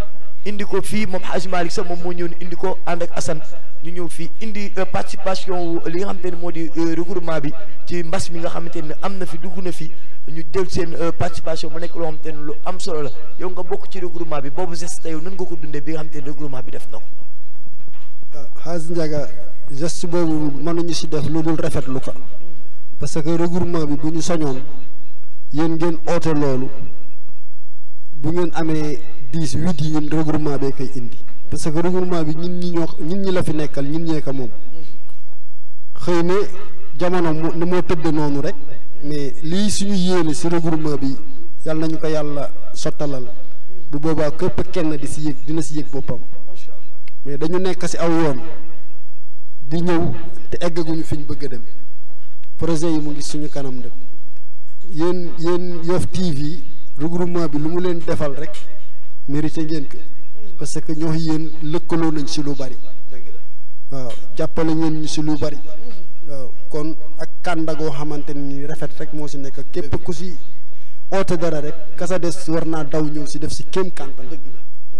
indi ko fii moom Hadj Malick sax moom moo ñëw indi ko ànd ak Assane ñu ñëw fii indi participation li nga xamante ne moo di regroupement bi ci mbas mi nga xamante ne am na fi dugg na fi ñu jël seen participation mu nekk loo xamante ne lu am solo la yow nga bokk ci regroupement bi boobu geste yow nan nga ko dundee bi nga xamante ne regroupement bi def na ko. Hadj Ndiaga geste boobu mënuñu si def lu dul rafetlu ko parce que regroupement bi bu ñu soñoon yéen ngeen oote loolu bu ngeen amee 10 8 yi ngeen regroupement bee koy indi parce que regroupement bi ñun ñi la fi nekkal ñun ñee ko moom xëy na jamono ni moo tëdd noonu rek mais lii suñu yéene si regroupement bi yàlla nañu ko yàlla sottalal bu boobaa képp kenn di si yëg dina si yëg boppam mais dañu nekk si aw yoon di ñëw te eggaguñu fi ñu bëgg a dem projet yi mu ngi suñu kanam dem yéen Yoff TV regroupement bi lu mu leen defal rek mérité ngeen ko parce que ñoo yéen lëkkaloo nañ si lu bari waaw jàppale ngeen ñu si lu bari waaw kon ak kànda goo xamante ni rafet rek moo si nekk képp ku si oote dara rek kasa des war naa daw ñëw si def si kéem kàntan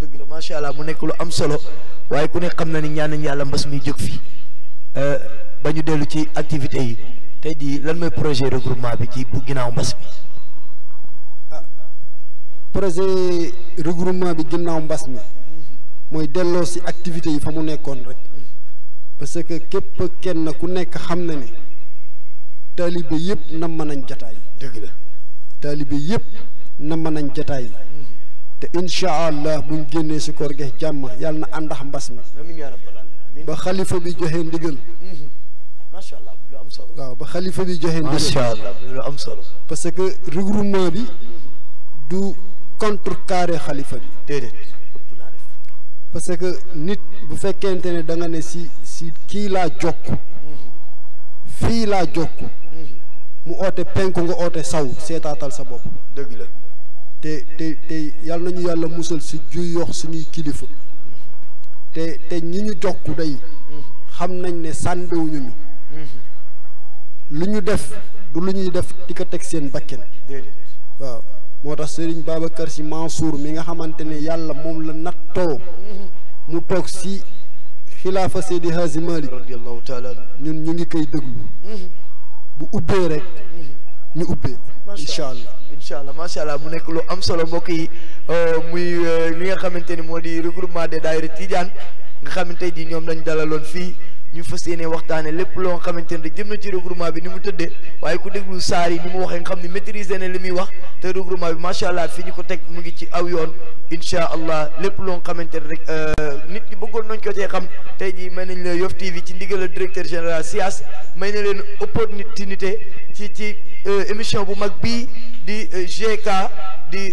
dëgg la macha allah mu nekk lu am solo waaye ku ne xam na ni ñaan nañ yàlla mbas mi jóg fi ba ñu dellu ci activités yi tey jii lan mooy projet regroupement bi ci bu ginnaaw mbas mi. projet regroupement bi ginnaaw mbas mi mooy delloo si activités yi fa mu nekkoon rek parce que képp kenn ku nekk xam na ne taalibe yëpp nam mën nañ jataay. dëgg la taalibe yëpp nam mën nañ jataay. te incha allah buñ génnee si koor gi jàmm yàlla na àndax mbas mi ba xalifa bi joxe ndigal. macha allah lu am solo. waaw ba xalifa bi joxe ndigal macha allah lu am solo. parce que regroupement bi du contrecarrer xalifa bi. déedéet ëpp naa def. parce que nit bu fekkente ne da nga ne si kii laa jokk fii laa jokk mu oote penku nga oote saw seetaatal sa bopp. dëgg la. te yàlla nañu yàlla musal si juy yox suñuy kilifa te ñi ñu jokku day xam nañ ne sàndiwuñu ñu lu ñu def du lu ñuy def di ko teg seen bakken waaw moo tax Serigne Babacar Sy Mansour mi nga xamante ne yàlla moom la nattoo mu toog si xilaafa Seydi Hadji Malick radiyallahu taala ñun ñu ngi koy déglu bu ubbee rek ñu ubbee incha allah incha allah macha allah mu nekk lu am solo mbokk yi muy li nga xamante ni moo di regroupement des daayira Tidiane nga xamante ji ñoom lañ dalaloon fii ñu fas yéene waxtaane lépp loo xamante ne jëm na ci regroupement bi ni mu tëddee waaye ku déglu saar yi ni mu waxee nga xam ne maîtriser na li muy wax te regroupement bi macha allah fi ñu ko teg mu ngi ci aw yoon incha allah lépp loo xamante ne rek nit ñi bëggoon nañ ko cee xam tey jii may nañ la Yoff TV ci ndigal le directeur général SIAS may na leen opportunité ci émission bu mag bii di GK di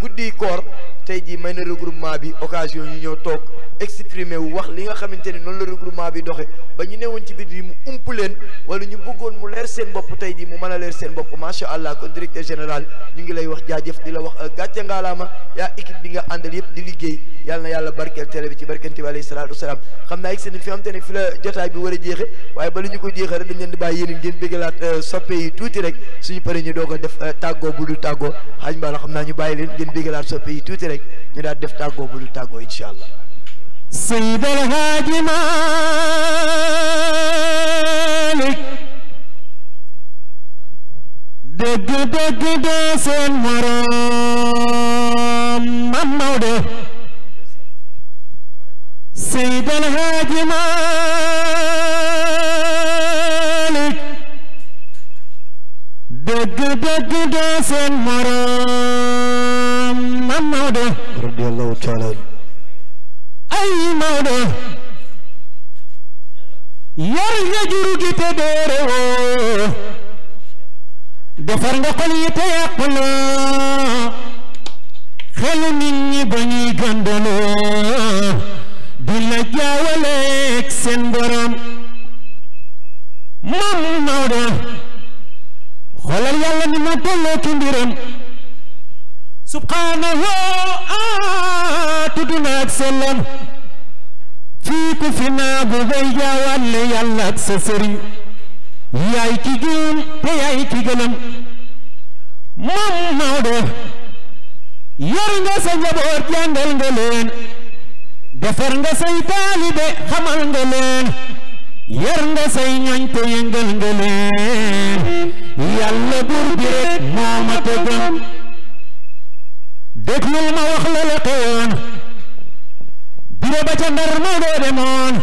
guddi koor tey jii may na regroupement bi occasion ñu ñëw toog exprimer wu wax li nga xamante ni noonu la regroupement bi doxe ba ñu newoon ci biir mu ump leen wala ñu bëggoon mu leer seen bopp tey jii mu mën a leer seen bopp macha allah kon directeur général ñu ngi lay wax jaajëf di la wax gàcce ngaalaama yaa équipe bi nga àndal yëpp di liggéey yàlla na yàlla barkeel télé bi ci barkante bi alayhi salaatu wasalaam xam naa egsi nañ fi am te ne fi la jotaay bi war a jeexe waaye bala ñu ko jeexee rek dañ leen di bàyyi yéen ngeen béggalaat soppe yi tuuti rek suñu paree ñu doog a def tàggoo bu dul tàggoo xaaj mbaa la xam naa ñu bàyyi leen ngeen béggalaat soppe yi tuuti rek ñu daal def tàggoo bu dul tàggoo incha allah Seydi El Hadji Malick dëgg dëgg de seen morom Mam Maodo Seydi El Hadji Malick dëgg dëgg de seen morom Mam Maodo radiyallahu taala ay Maodo yar nga juru gi te doore woo defar nga xol yi te yàquloo xelu nit ñi ba ñuy gàndaloo di la jaawaleeg seen borom Mam Maodo xoolal yàlla ni ma tolloo ci mbiram subhanahu tudd na ak sellam fii ku fi naa bu bay jaawale yàlla ak sa sëriñ yaay ki juum te yaay ki gënam Mam Maodo yar nga sa njaboot jàngal nga leen defar nga say taalibe xamal nga leen yar nga say ñoñ te yëngal nga leen yàlla buur bi rek moo ma te gëm déglul ma wax la la xewoon biro ba ca Ndar Maodo demoon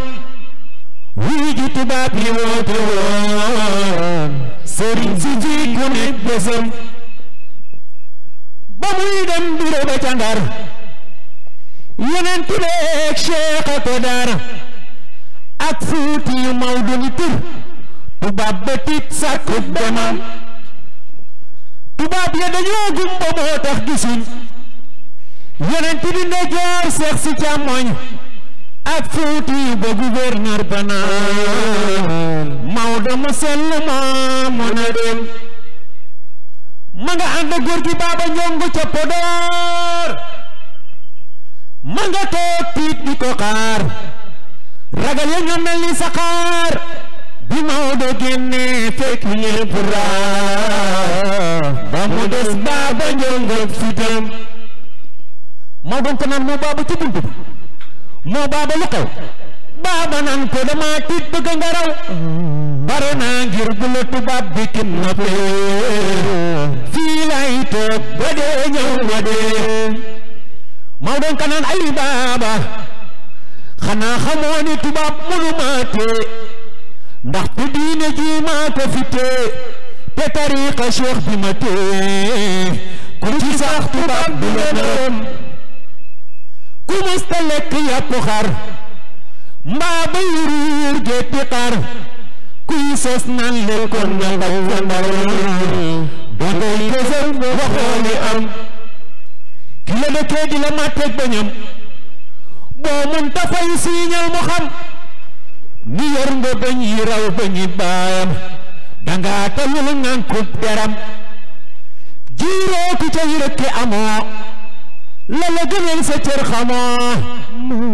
wuy ji tubaab yi woote woon sëriñ si ji ku nekk bésam ba muy dem biro ba ca Ndar yeneen tuleeg Cheikh a ko dar ak Fuuti yu Maodo ni tur tubaab ba tiit sàkkub demam tubaab ya dañoo gumba moo tax gisuñ yonent bi ndeyjoor seex si càmmoñ ak Fuuti ba gouverneur ba naan Maodo mu sell ma mën a dem ma nga ànd góor gi Baaba Njongu ca Podor ma nga toog tiit di ko xaar ragal ya ñoo mel ni saxaar bi Maodo génne fekk ñépp raar ba mu des Baaba Njongu fitam Maodo ko naan moo baaba ci buntu moo baaba lu xew baaba naan ko dama tiit bëgg nga raw bare naa ngir bu la tubaab bi kidnappé fii lay toog ba dee ñëw ma dee Maodo ko naan ay baaba xanaa xamoo ni tubaab mënu maa tee ndax te diine ji maa ko fi tee te tariqa cheikh bi ma tee ku ci sax tubaab bi la nërëm ku musta lekk yàpp xar mbaa bay ruur gétti xar kuy sos nan leen kon nga ngaj sa ndar dangay kësal waxoo li am ki la dëkkee di la màtteeg bañam boo mun ta fay siiñal mu xam ni yor nga bañ yi raw bañi baayam danga talul ngan kub deram jiiroo ku ca yi rëkke amoo la la gënal sa cër xamoo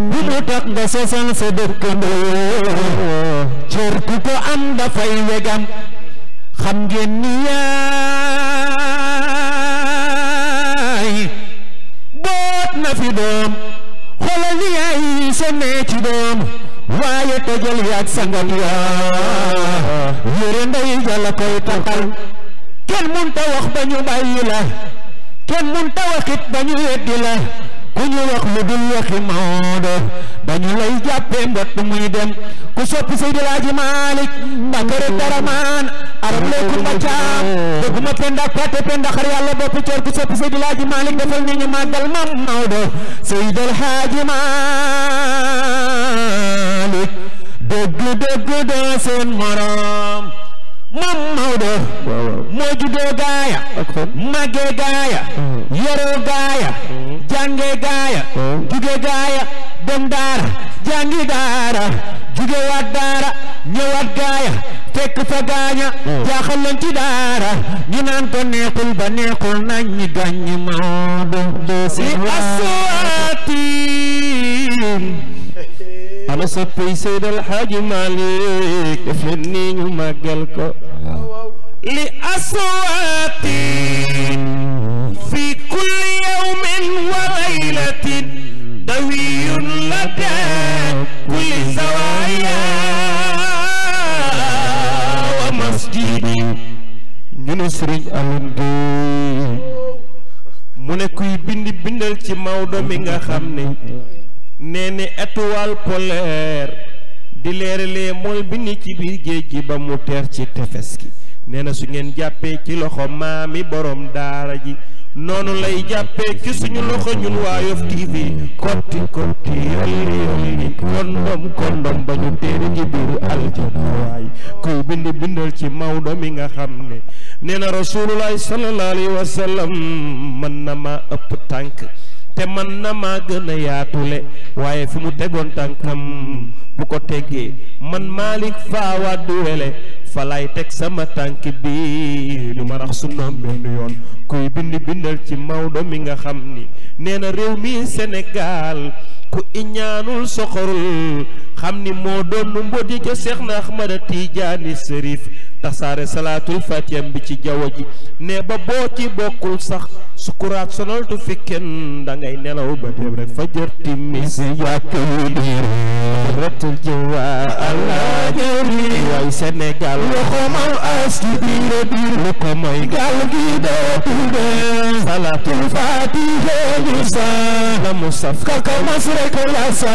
bu mu tax nga sosal sa dëkkandoo cër ku ko am dafay wegam xam ngeen ni yaay boot na fi doom xoolal ni yaay sonnee ci doom waaye tojal yaag sangat yaa yére ndey jala koy taxal kenn mun ta wax ba ñu bàyyi la kenn mun ta waxit ba ñu weddi la ku ñu wax lu dul waxi Maodo dañu lay jàppee mbott muy dem ku soppi Seydi Laaji Malik Bakare Daraman arab leekul ma caam dëgguma penda ak pate penda xar yàlla boppi coor ku soppi Seydi Laaji Malik defal ni ñu màggal mam Maodo Seydi El Hadji Malik dëgg dëgg doo seen morom mam Maodo moo juddoo gaaya màggee gaaya yoroo gaaya jàngee gaaya juge gaaya dem daara jàngi daara juge waat daara ñëwaat gaaya fekk fa gaaña jaaxal leen ci daara ñu naan ko neexul ba neexul nañ ñi gàññi Maodo si aswaatin ana soppay Seydi El Hadji Malick def leen nii ñu màggal ko li aswaatin fi kulli yawmin wa laylatin dawiyun lada kulli zawaaya wa masjidi ñu ne Serigne Alioune Gueye mu ne kuy bindal ci Maodo mi nga xam ne nee ne étoile polaire di leeralee mool bi ni ci biir géej gi ba mu teer ci tefes gi nee na su ngeen jàppee ci loxo maami borom daara ji noonu lay jàppee ci suñu loxo ñun waa Yoff TV kotti kotti yolli kondom ba ñu téere ci biir aljana waay kuy bindal ci Maodo mi nga xam ne nee na Rasulullah sallallahu alayhi wa sallam mën na ma ëpp tànk te man na maa gën a yaatule waaye fi mu tegoon tànkam bu ko teggee man Malick Fawad Wele fa lay teg sama tànk bi lu ma rax sunnaam benn yoon kuy bindal ci Maodo mi nga xam ni nee na réew mi Sénégal ku iñaanul soxorul xam ni moo doon nu mbodi ca Seex na Ahmada Tijaani Sërif tasaare salaatul fatiyam bi ci jaww ji ne ba boo ci bokkul sax sukuraat sonal tu fi kenn da ngay nelaw ba dem rek fa jër timis yàkk yi diir retul jiwa Allah jëri waay Sénégal lu ko mam as ci biir lu ko mooy gaal gi doo tudde salaatul fatiha ñu sa la mu saf kaka mas rek la sa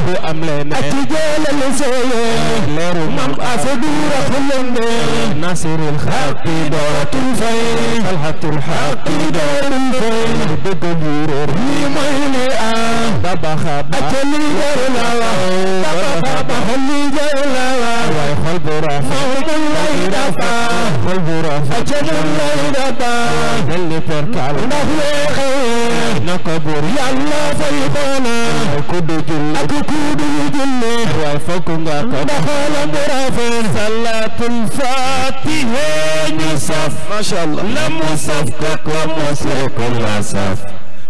bu am leen ak jëlal seye leeru mam asadura xulende nasirul xaqi dootul fay alhatul xaqi dootul fay dëgg yuróor lii mooy li am babaxaba ak li jar la wax babaxaba li jar la wax waay xol bu rafet mawdul lay dafa xol bu rafet ajamul lay dafa delli perkal ndax weexee na ko bur yàlla fay xoona ku du julli ak ku du julli waay fokk nga ko ndax xolam bu rafet salatul fatiha ñu saf masha Allah la mu saf ko mos ko la saf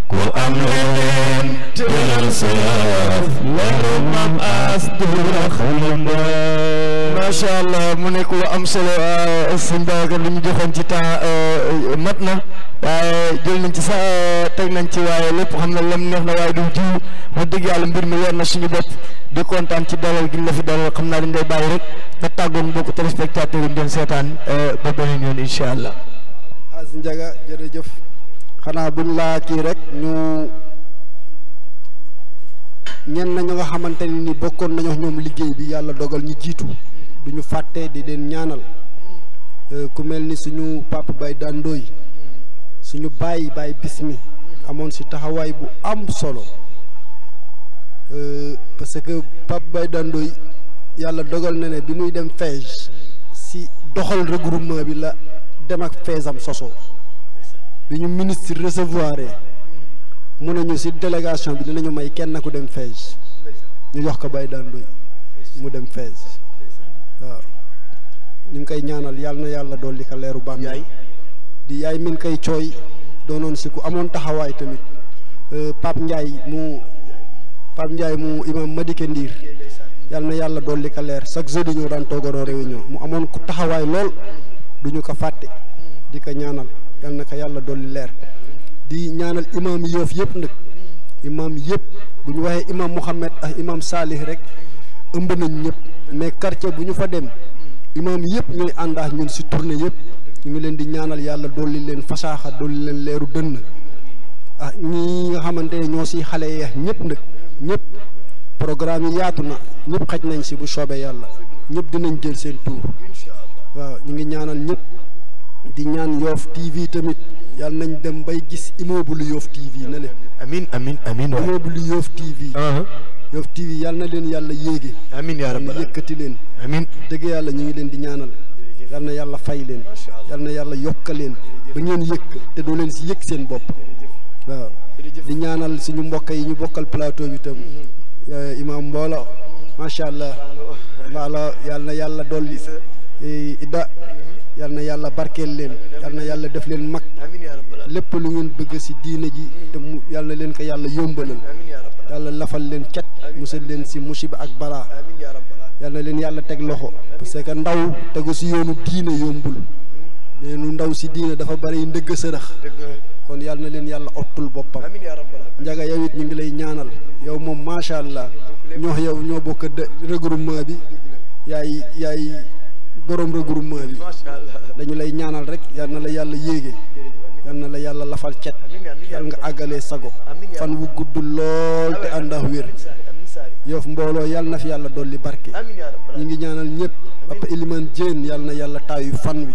ku am leen jëlal saf leeru mam as dura xulunde masha Allah mu nekk lu am solo sëñ Babacar li ñu joxoon ci temps mat na waaye jël nañ ci sax teg nañ ci waaye lépp xam na lam neex na waaye du jiw wax dëgg yàlla mbir mi leer na suñu bopp di kontaan ci dalal gi la fi dalal xam naa dañ day bàyyi rek nga tàggoon mbokku téléspectateurs yi ñu doon seetaan ba beneen yoon incha allah. As Ndiaga jërëjëf xanaa buñ laa kii rek ñu ñenn ñu nga xamante ni bokkoon nañu ñoom liggéey bi yàlla dogal ñu jiitu du ñu fàtte di leen ñaanal ku mel ni suñu papa Baye Dandoy suñu baay bismi amoon si taxawaay bu am solo parce que papa Baye Dandoy yàlla dogal na ne bi muy dem Fès si doxal regroupement bi la dem ak Fès-am soso bi ñu ministre recevoir mu ne ñu si délégation bi dinañu may kenn ku dem Fès ñu jox ko Baye Dandoy mu dem Fès waaw ñu ngi koy ñaanal yàlla na yàlla dolli ko leeru bam yaay di yaay min koy cooy doonoon si ku amoon taxawaay tamit Pape Ndiaye mu imam Madike Ndiir yàlla na yàlla dolli ko leer chaque jour di ñëw daan toogaroo réunion mu amoon ku taxawaay lool duñu ko fàtte di ko ñaanal yàlla na ko yàlla dolli leer di ñaanal imam yi Yoff yëpp nag imam yëpp bu ñu waxee imam Mouhamed ak imam Salih rek ëmb nañ ñëpp mais quartier bu ñu fa dem imam yëpp ñooy ànd ak ñun si tournée yëpp ñu ngi leen di ñaanal yàlla dolli leen fasaaxa dolli leen leeru dënn ñi nga xamante ne ñoo si xale yi ñëpp nag ñëpp programme yi yaatu na ñëpp xaj nañ si bu soobee yàlla ñëpp dinañ jël seen tour waaw ñu ngi ñaanal ñëpp di ñaan Yoff TV tamit yàlla nañ dem bay gis immeuble Yoff TV na le amin amin amin immeuble Yoff TV Yoff TV yàlla na leen yàlla yéege amin yaa rabbal yëkkati leen amin dëgg yàlla ñu ngi leen di ñaanal yàlla na yàlla fay leen yàlla na yàlla yokka leen ba ngeen yëkk te doo leen si yëg seen bopp waaw di ñaanal suñu mbokk yi ñu bokkal plateau bi tam imam Mboolo macha allah mbaalo yàlla na yàlla dolli idda yàlla na yàlla barkeel leen yàlla na yàlla def leen mag lépp lu ngeen bëgg si diine ji te mu yàlla na leen ko yàlla yombalal yàlla lafal leen cat musal leen si musiba ak balaa yàlla na leen yàlla teg loxo parce que ndaw tegu si yoonu diine yombul leenu ndaw si diine dafa bari ndëgg sërëx kon yàlla na leen yàlla ottul boppam njaga yow it ñu ngi lay ñaanal yow moom macha allah ñoo bokk regroupement bi yaay borom regroupement bi dañu lay ñaanal rek yal na la yàlla yéege yal na la yàlla lafal cet yal nga àggalee sago fan wu gudd lool te ànd ak wér Yoff mbooloo yal na fi yàlla dolli barke ñu ngi ñaanal ñëpp Papa Elimane Diène yal na yàlla taayu fan wi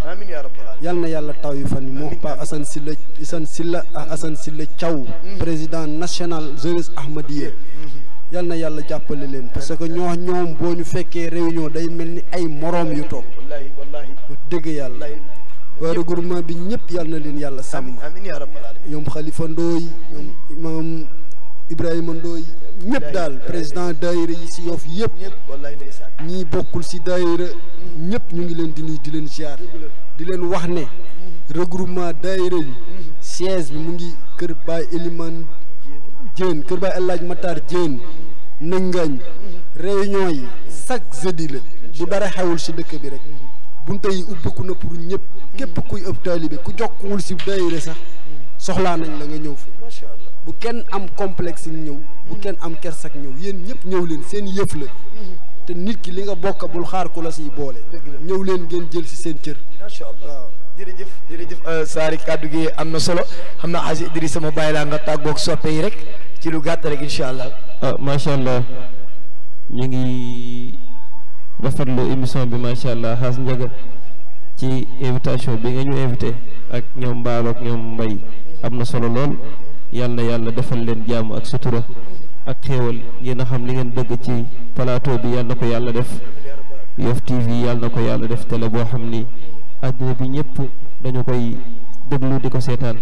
yal na yàlla taayu fan wi moo Pa Assane Sylla ak Assane Sylla Thiaw président national jeunesse Ahmadiyya yal na yàlla jàppale leen parce que ñoom boo ñu fekkee réunion day mel ni ay moroom yu toog dëgg yàlla waa regroupement bi ñëpp yal na leen yàlla sàmm ñoom Khalifa Ndooy ñoom imam Ibrahima Ndooy ñëpp daal président daayira yi si Yoff yëpp ñii bokkul si daayira ñëpp ñu ngi leen di nuyu di leen ziar di leen wax ne regroupement daayira yi siège bi mu ngi kër Baay Elimane Diène kër Baay El Hadj Matar Diène Nangañ réunion yi chaque jeudi la bu dara xewul si dëkk bi rek bunte yi ubbiku na pour ñëpp képp kuy ëpp taalibe ku jokkuwul si daayira sax soxlaa nañ la nga ñëw fa bu kenn am complexe ñëw bu kenn am kersak ñëw yéen ñëpp ñëw leen seen yëf la te nit ki li nga bokk bul xaar ku la siy boole ñëw leen ngeen jël si seen cër waaw jërëjëf Saari kàddu gi am na solo xam naa Hadj Idrissa sama bàyyi laa nga tàggoog soppe yi rek ci lu gàtt rek incha allah macha allah ñu ngi rafetlu émission bi macha allah xaas njaga ci invitation bi nga ñu invité ak ñoom Mbaalo ak ñoom Mbay am na solo lool yàlla na yàlla defal leen jàmm ak sutura ak xéewal yéen a xam li ngeen bëgg ci plateau bi yàlla na ko yàlla def Yoff TV yàlla na ko yàlla def télé boo xam ni àdduna bi ñëpp dañu koy déglu di ko seetaan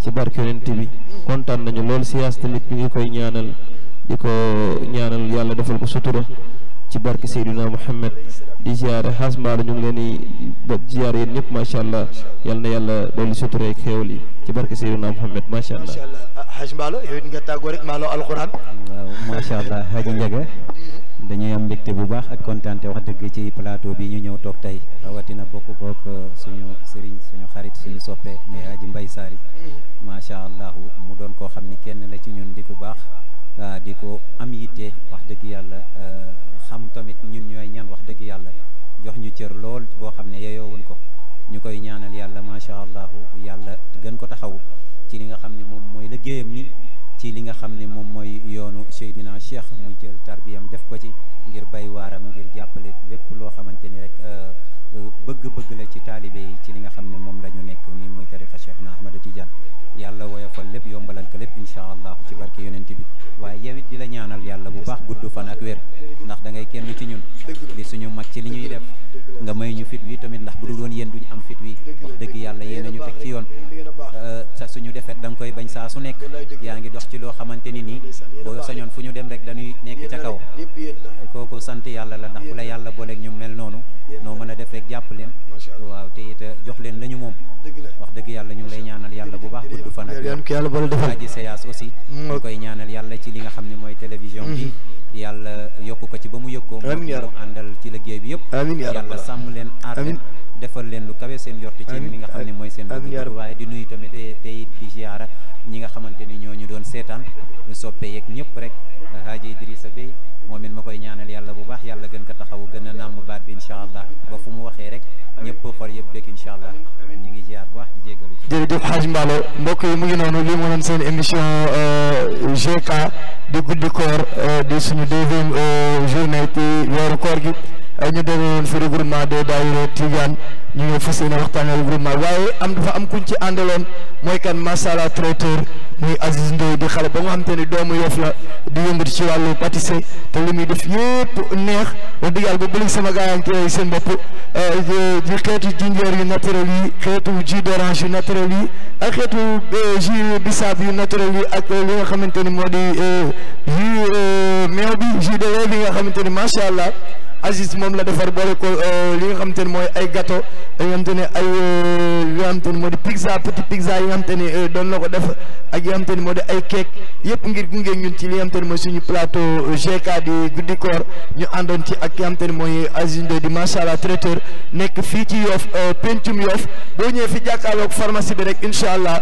ci barke yonent bi kontaan nañu lool siyaas tamit ñu ngi koy ñaanal di ko ñaanal yàlla defal ko sutura ci barke Seydina Muhammad di ziare xaas Mbaalo ñu ngi leen di ba ziare yéen ñëpp macha allah yal na yàlla dolli sutura ak xéewal yi ci barke Seydina Muhammad macha allah. Hadj Mbaalo yow it nga tàggoo rek Mbaalo alquran. waaw macha allah Hadj Ndiaga dañuy am mbégte bu baax ak kontaante wax dëgg ci plateau bi ñu ñëw toog tey rawatina bokk kook suñu sëriñ suñu xarit suñu soppe mais Hadj Mbaye Sarr macha allah mu doon koo xam ni kenn la ci ñun di ko baax di ko am yitte wax dëgg yàlla xam tamit ñun ñooy ñaan wax dëgg yàlla jox ñu cër lool boo xam ne yeyoowuñ ko ñu koy ñaanal yàlla macha allah yàlla gën ko taxaw ci li nga xam ne moom mooy liggéeyam ni ci li nga xam ne moom mooy yoonu Seydina Cheikh muy jël tarbiyam def ko ci ngir bay waaram ngir jàppale lépp loo xamante ni rek bëgg-bëgg la ci taalibe yi ci li nga xam ne moom la ñu nekk ni muy tariqa Cheikh na Ahmada Tidiane yàlla woyofal lépp yombalal ko lépp incha allah ci barke yonent bi waaye yow it di la ñaanal yàlla bu baax gudd fan ak wér ndax da ngay kenn ci ñun di suñu mag ci li ñuy def nga may ñu fit wi tamit ndax bu dul woon yéen duñu am fit wi wax dëgg yàlla yéen a ñu teg ci yoon sa suñu defet da nga koy bañ saa su nekk yaa ngi dox ci loo xamante ni nii boo sañoon fu ñu dem rek dañuy nekk ca kaw kooku sant yàlla la ndax bu la yàlla booleeg ñu mel noonu noo mën a def rek jàpp leen waaw te it jox leen la ñu moom wax dëgg yàlla ñu ngi lay ñaanal yàlla bu baax gudd fan ak Hadji Seyas aussi ñu koy ñaanal yàlla ci li nga xam ne mooy télévision bi yàlla yokku ko ci ba mu yëg ko mu àndal ci liggéey bi yëpp yàlla sàmm leen aar leen defal leen lu kawe seen yorti ci li nga xam ne mooy seen bëgg waaye di nuyu tamit tey di ziara ñi nga xamante ni ñoo ñu doon seetaan soppe yeeg ñëpp rek Hadji Idrissa Bey moom it ma koy ñaanal yàlla bu baax yàlla gën ko taxaw gën a nàmm baat bi incha allah ba fu mu waxee rek ñëpp xol yëpp dëkk incha allah ñu ngi ziar bu baax di jégalu ci jërëjëf Hadj Mballo mbokk yi mu ngi noonu lii moo doon seen émission GK di guddi koor di suñu deuxième journée ci weeru koor gi ñu déggoon fi regroupement des daayira Tidiane ñu ngi fas yéene waxtaanee regroupement waaye dafa am kuñ ci àndaloon mooy kan masala traiteur muy Aziz Ndoye di xale ba nga xam te ni doomu Yoff la di yëngatu ci wàllu pâtisserie te li muy def yëpp neex wax dëgg yàlla ba bëri sama gaa yi seen bopp di xeetu jinjeer yu naturel yi xeetu jus d'orange yu naturel yi ak xeetu jus bisaab yu naturel yi ak li nga xamante ni moo di jus meew bi jus de lait bi nga xamante ni macha allah Aziz moom la defar boole ko li nga xamante ni mooy ay gâteau yi nga xamante ni ay li nga xamante ni moo di pizza petit pizza yi nga xamante ni doon na ko def ak yi nga xamante ni moo di ay cake yëpp ngir gunge ñun ci li nga xamante ni mooy suñu plateau GK di guddi koor ñu àndoon ci ak ki nga xamante ni mooy Aziz Ndoye di macha allah traiteur nekk fii ci Yoff pencum Yoff boo ñëwee fi jàkkaarloog pharmacie bi rek incha allah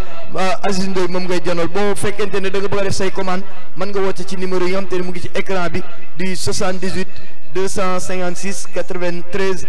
Aziz Ndoye moom ngay janool boo fekkente ne da nga bëgg a def say commande mën nga woote ci numéro yi nga xamante ni mu ngi ci écran bi di 78 256 93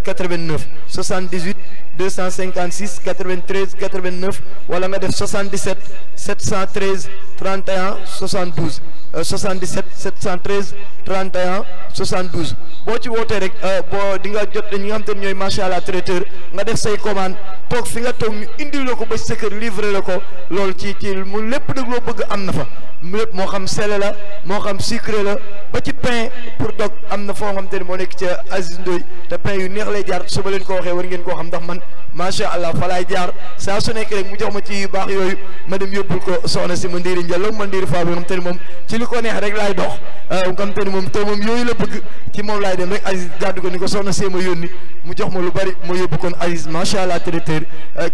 89 78 256 93 89 wala nga def 77 713 31 72 77 713 31 72 boo ci wootee rek boo di nga jot ñi nga xam te ne ñooy macha allah traiteur nga def say commande toog fi nga toog ñu indil la ko ba sa kër livré la ko loolu ci mu lépp nag loo bëgg am na fa lépp moo xam sel la moo xam sucré la ba ci pain pour dog am na foo xam te ne moo nekk ca Aziz Ndoye te pain yu neex lay jaar su ma leen ko waxee war ngeen koo xam ndax man macha allah fa laay jaar saa su nekk rek mu jox ma ci yu baax yooyu ma dem yóbbul ko soxna si ma ndiiri njëllo ma ndiiri faa bi nga xam te ne moom ci li ko neex rek laay dox nga xam te ne moom te moom yooyu la bëgg ci moom laay dem rek Aziz gàddu ko ni ko soxna see ma yónni mu jox ma lu bari ma yóbbu kon Aziz macha allah traiteur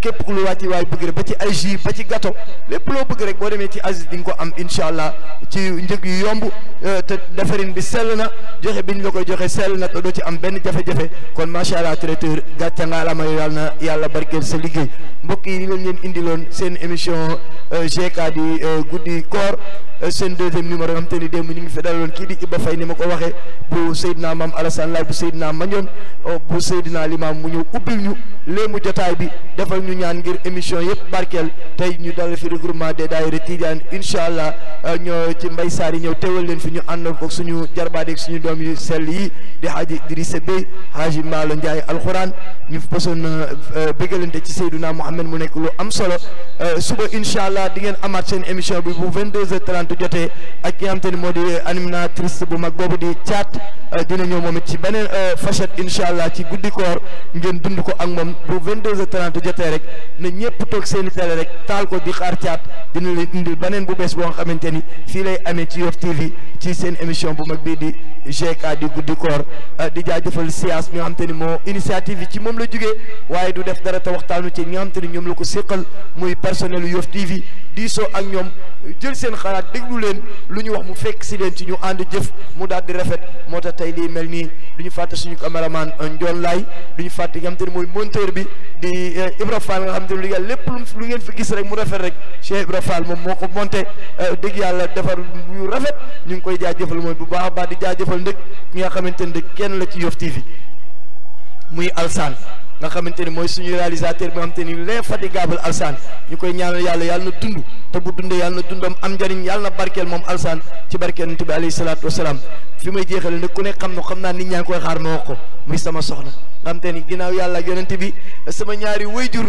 képp ku lu wàcci waay bëgg rek ba ci ay jus ba ci gâteau lépp loo bëgg rek boo demee ci Aziz di nga ko am incha allah ci njëg yu yomb te defarin bi sell na joxe biñ la koy joxe sell na te doo ci am benn jafe-jafe kon macha allah traiteur gàcce nga la may yàlla na yàlla barkeel sa liggéey mbokk yi lañ leen indiloon seen émission GK di guddi koor seen deuxième numéro nga xam te ni démb ñu ngi fi dalaloon kii di Iba Faye ni ma ko waxee bu Seydina Mame Alassane Laye bu Seydina Mandione bu Seydina Limam mu ñëw ubbil ñu léemu jotaay bi defal ñu ñaan ngir émission yëpp barkeel tey ñu dalal fi regroupement des daayira Tidiane incha allah ñoo ci mbay saar yi ñëw teewal leen fi ñu àndoon ko suñu jarbaadeeg suñu doom yu sell yi di Haji Idrissa Bey Haji Mbaalo Ndiaye alxuraan ñu posoon bégalante ci Seydina Mouhamed mu nekk lu am solo suba incha allah di ngeen amaat seen émission bi bu 22h30 jotee ak ki nga xam te ni moo di animatrice bu mag boobu di Thiat dina ñëw moom it ci beneen facette incha allah ci guddi koor ngeen dund ko ak moom bu 22h30 jotee rek na ñëpp toog seen i télé rek taal ko di xaar Thiat dina leen indil beneen bu bees boo nga xamante ni fii lay amee ci Yoff TV ci seen émission bu mag bii di GK di guddi koor di jaajëfal siyaas mi nga xam te ni moo initiative yi ci moom la jógee waaye du def dara te waxtaanu ci ñi nga xam te ni ñoom la ko séqal muy personnel Yoff TV diisoo ak ñoom jël seen xalaat déglu leen lu ñu wax mu fekk si leen ci ñu ànd jëf mu daal di rafet moo tax tey lii mel nii du ñu fàtte suñu caméraman Ndiol Laye du ñu fàtte nga xam te ni mooy monteur bi di Ibra Fall nga xam te ni lépp lu ngeen fi gis rek mu rafet rek Cheikh Ibra Fall moom moo ko monté dëgg yàlla defar yu rafet ñu ngi koy jaajëfal mooy bu baax a baax di jaajëfal ndëkk ñi nga xamante ni kenn la ci Yoff TV muy Alsaan nga xamante ni mooy suñu réalisateur bi nga xamante ni l'infatigable Alsaan ñu koy ñaanal yàlla yàlla na dund te bu dundee yàlla na dundam am njëriñ yàlla na barkeel moom Alsaan ci barkeel Yonent bi alayhi salaatu wasalaam fi may jeexale nag ku ne xam naa nit ñaa ngi koy xaar ma wax ko muy sama soxna nga xam te ni ginnaaw yàlla ak Yonent bi sama ñaari wayjur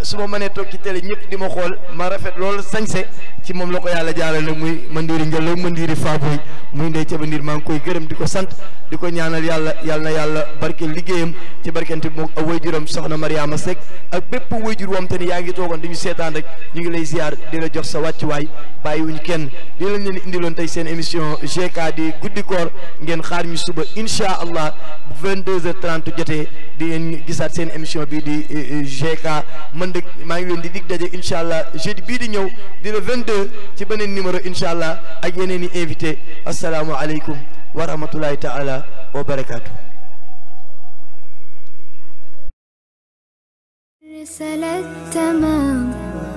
su ma mënee toog ci télé ñëpp di ma xool ma rafet loolu sañse ci moom la ko yàlla jaaral nag muy Mandiiri Njëllo Mandiiri Faaboy muy Ndey Caba Ndiir maa ngi koy gërëm di ko sant di ko ñaanal yàlla na yàlla barkeel liggéeyam ci barkente bi moom ak wayjuram soxna Mariama Seck ak bépp wayjur wam te ni yaa ngi toogoon di ñu seetaan rek ñu ngi lay ziar di la jox sa wàccuwaay bàyyiwuñu kenn di lañ leen indiloon tey seen émission GK di guddi koor ngeen xaar ñu suba incha allah bu 22h30 jotee di ngeen gisaat seen émission bii di GK man de maa ngi leen di dig daje incha allah jeudi bii di ñëw di le 22 ci beneen numéro incha allah ak yeneen i invité asalaamualeykum wa rahmatulahi taala wa barakaatu. رسالة تمام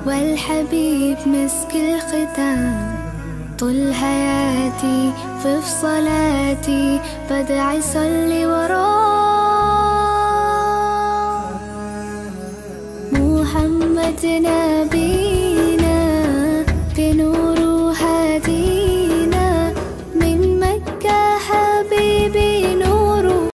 والحبيب مسك الختام طول حياتي في صلاتي بدعي صلي وراه محمد جئتنا به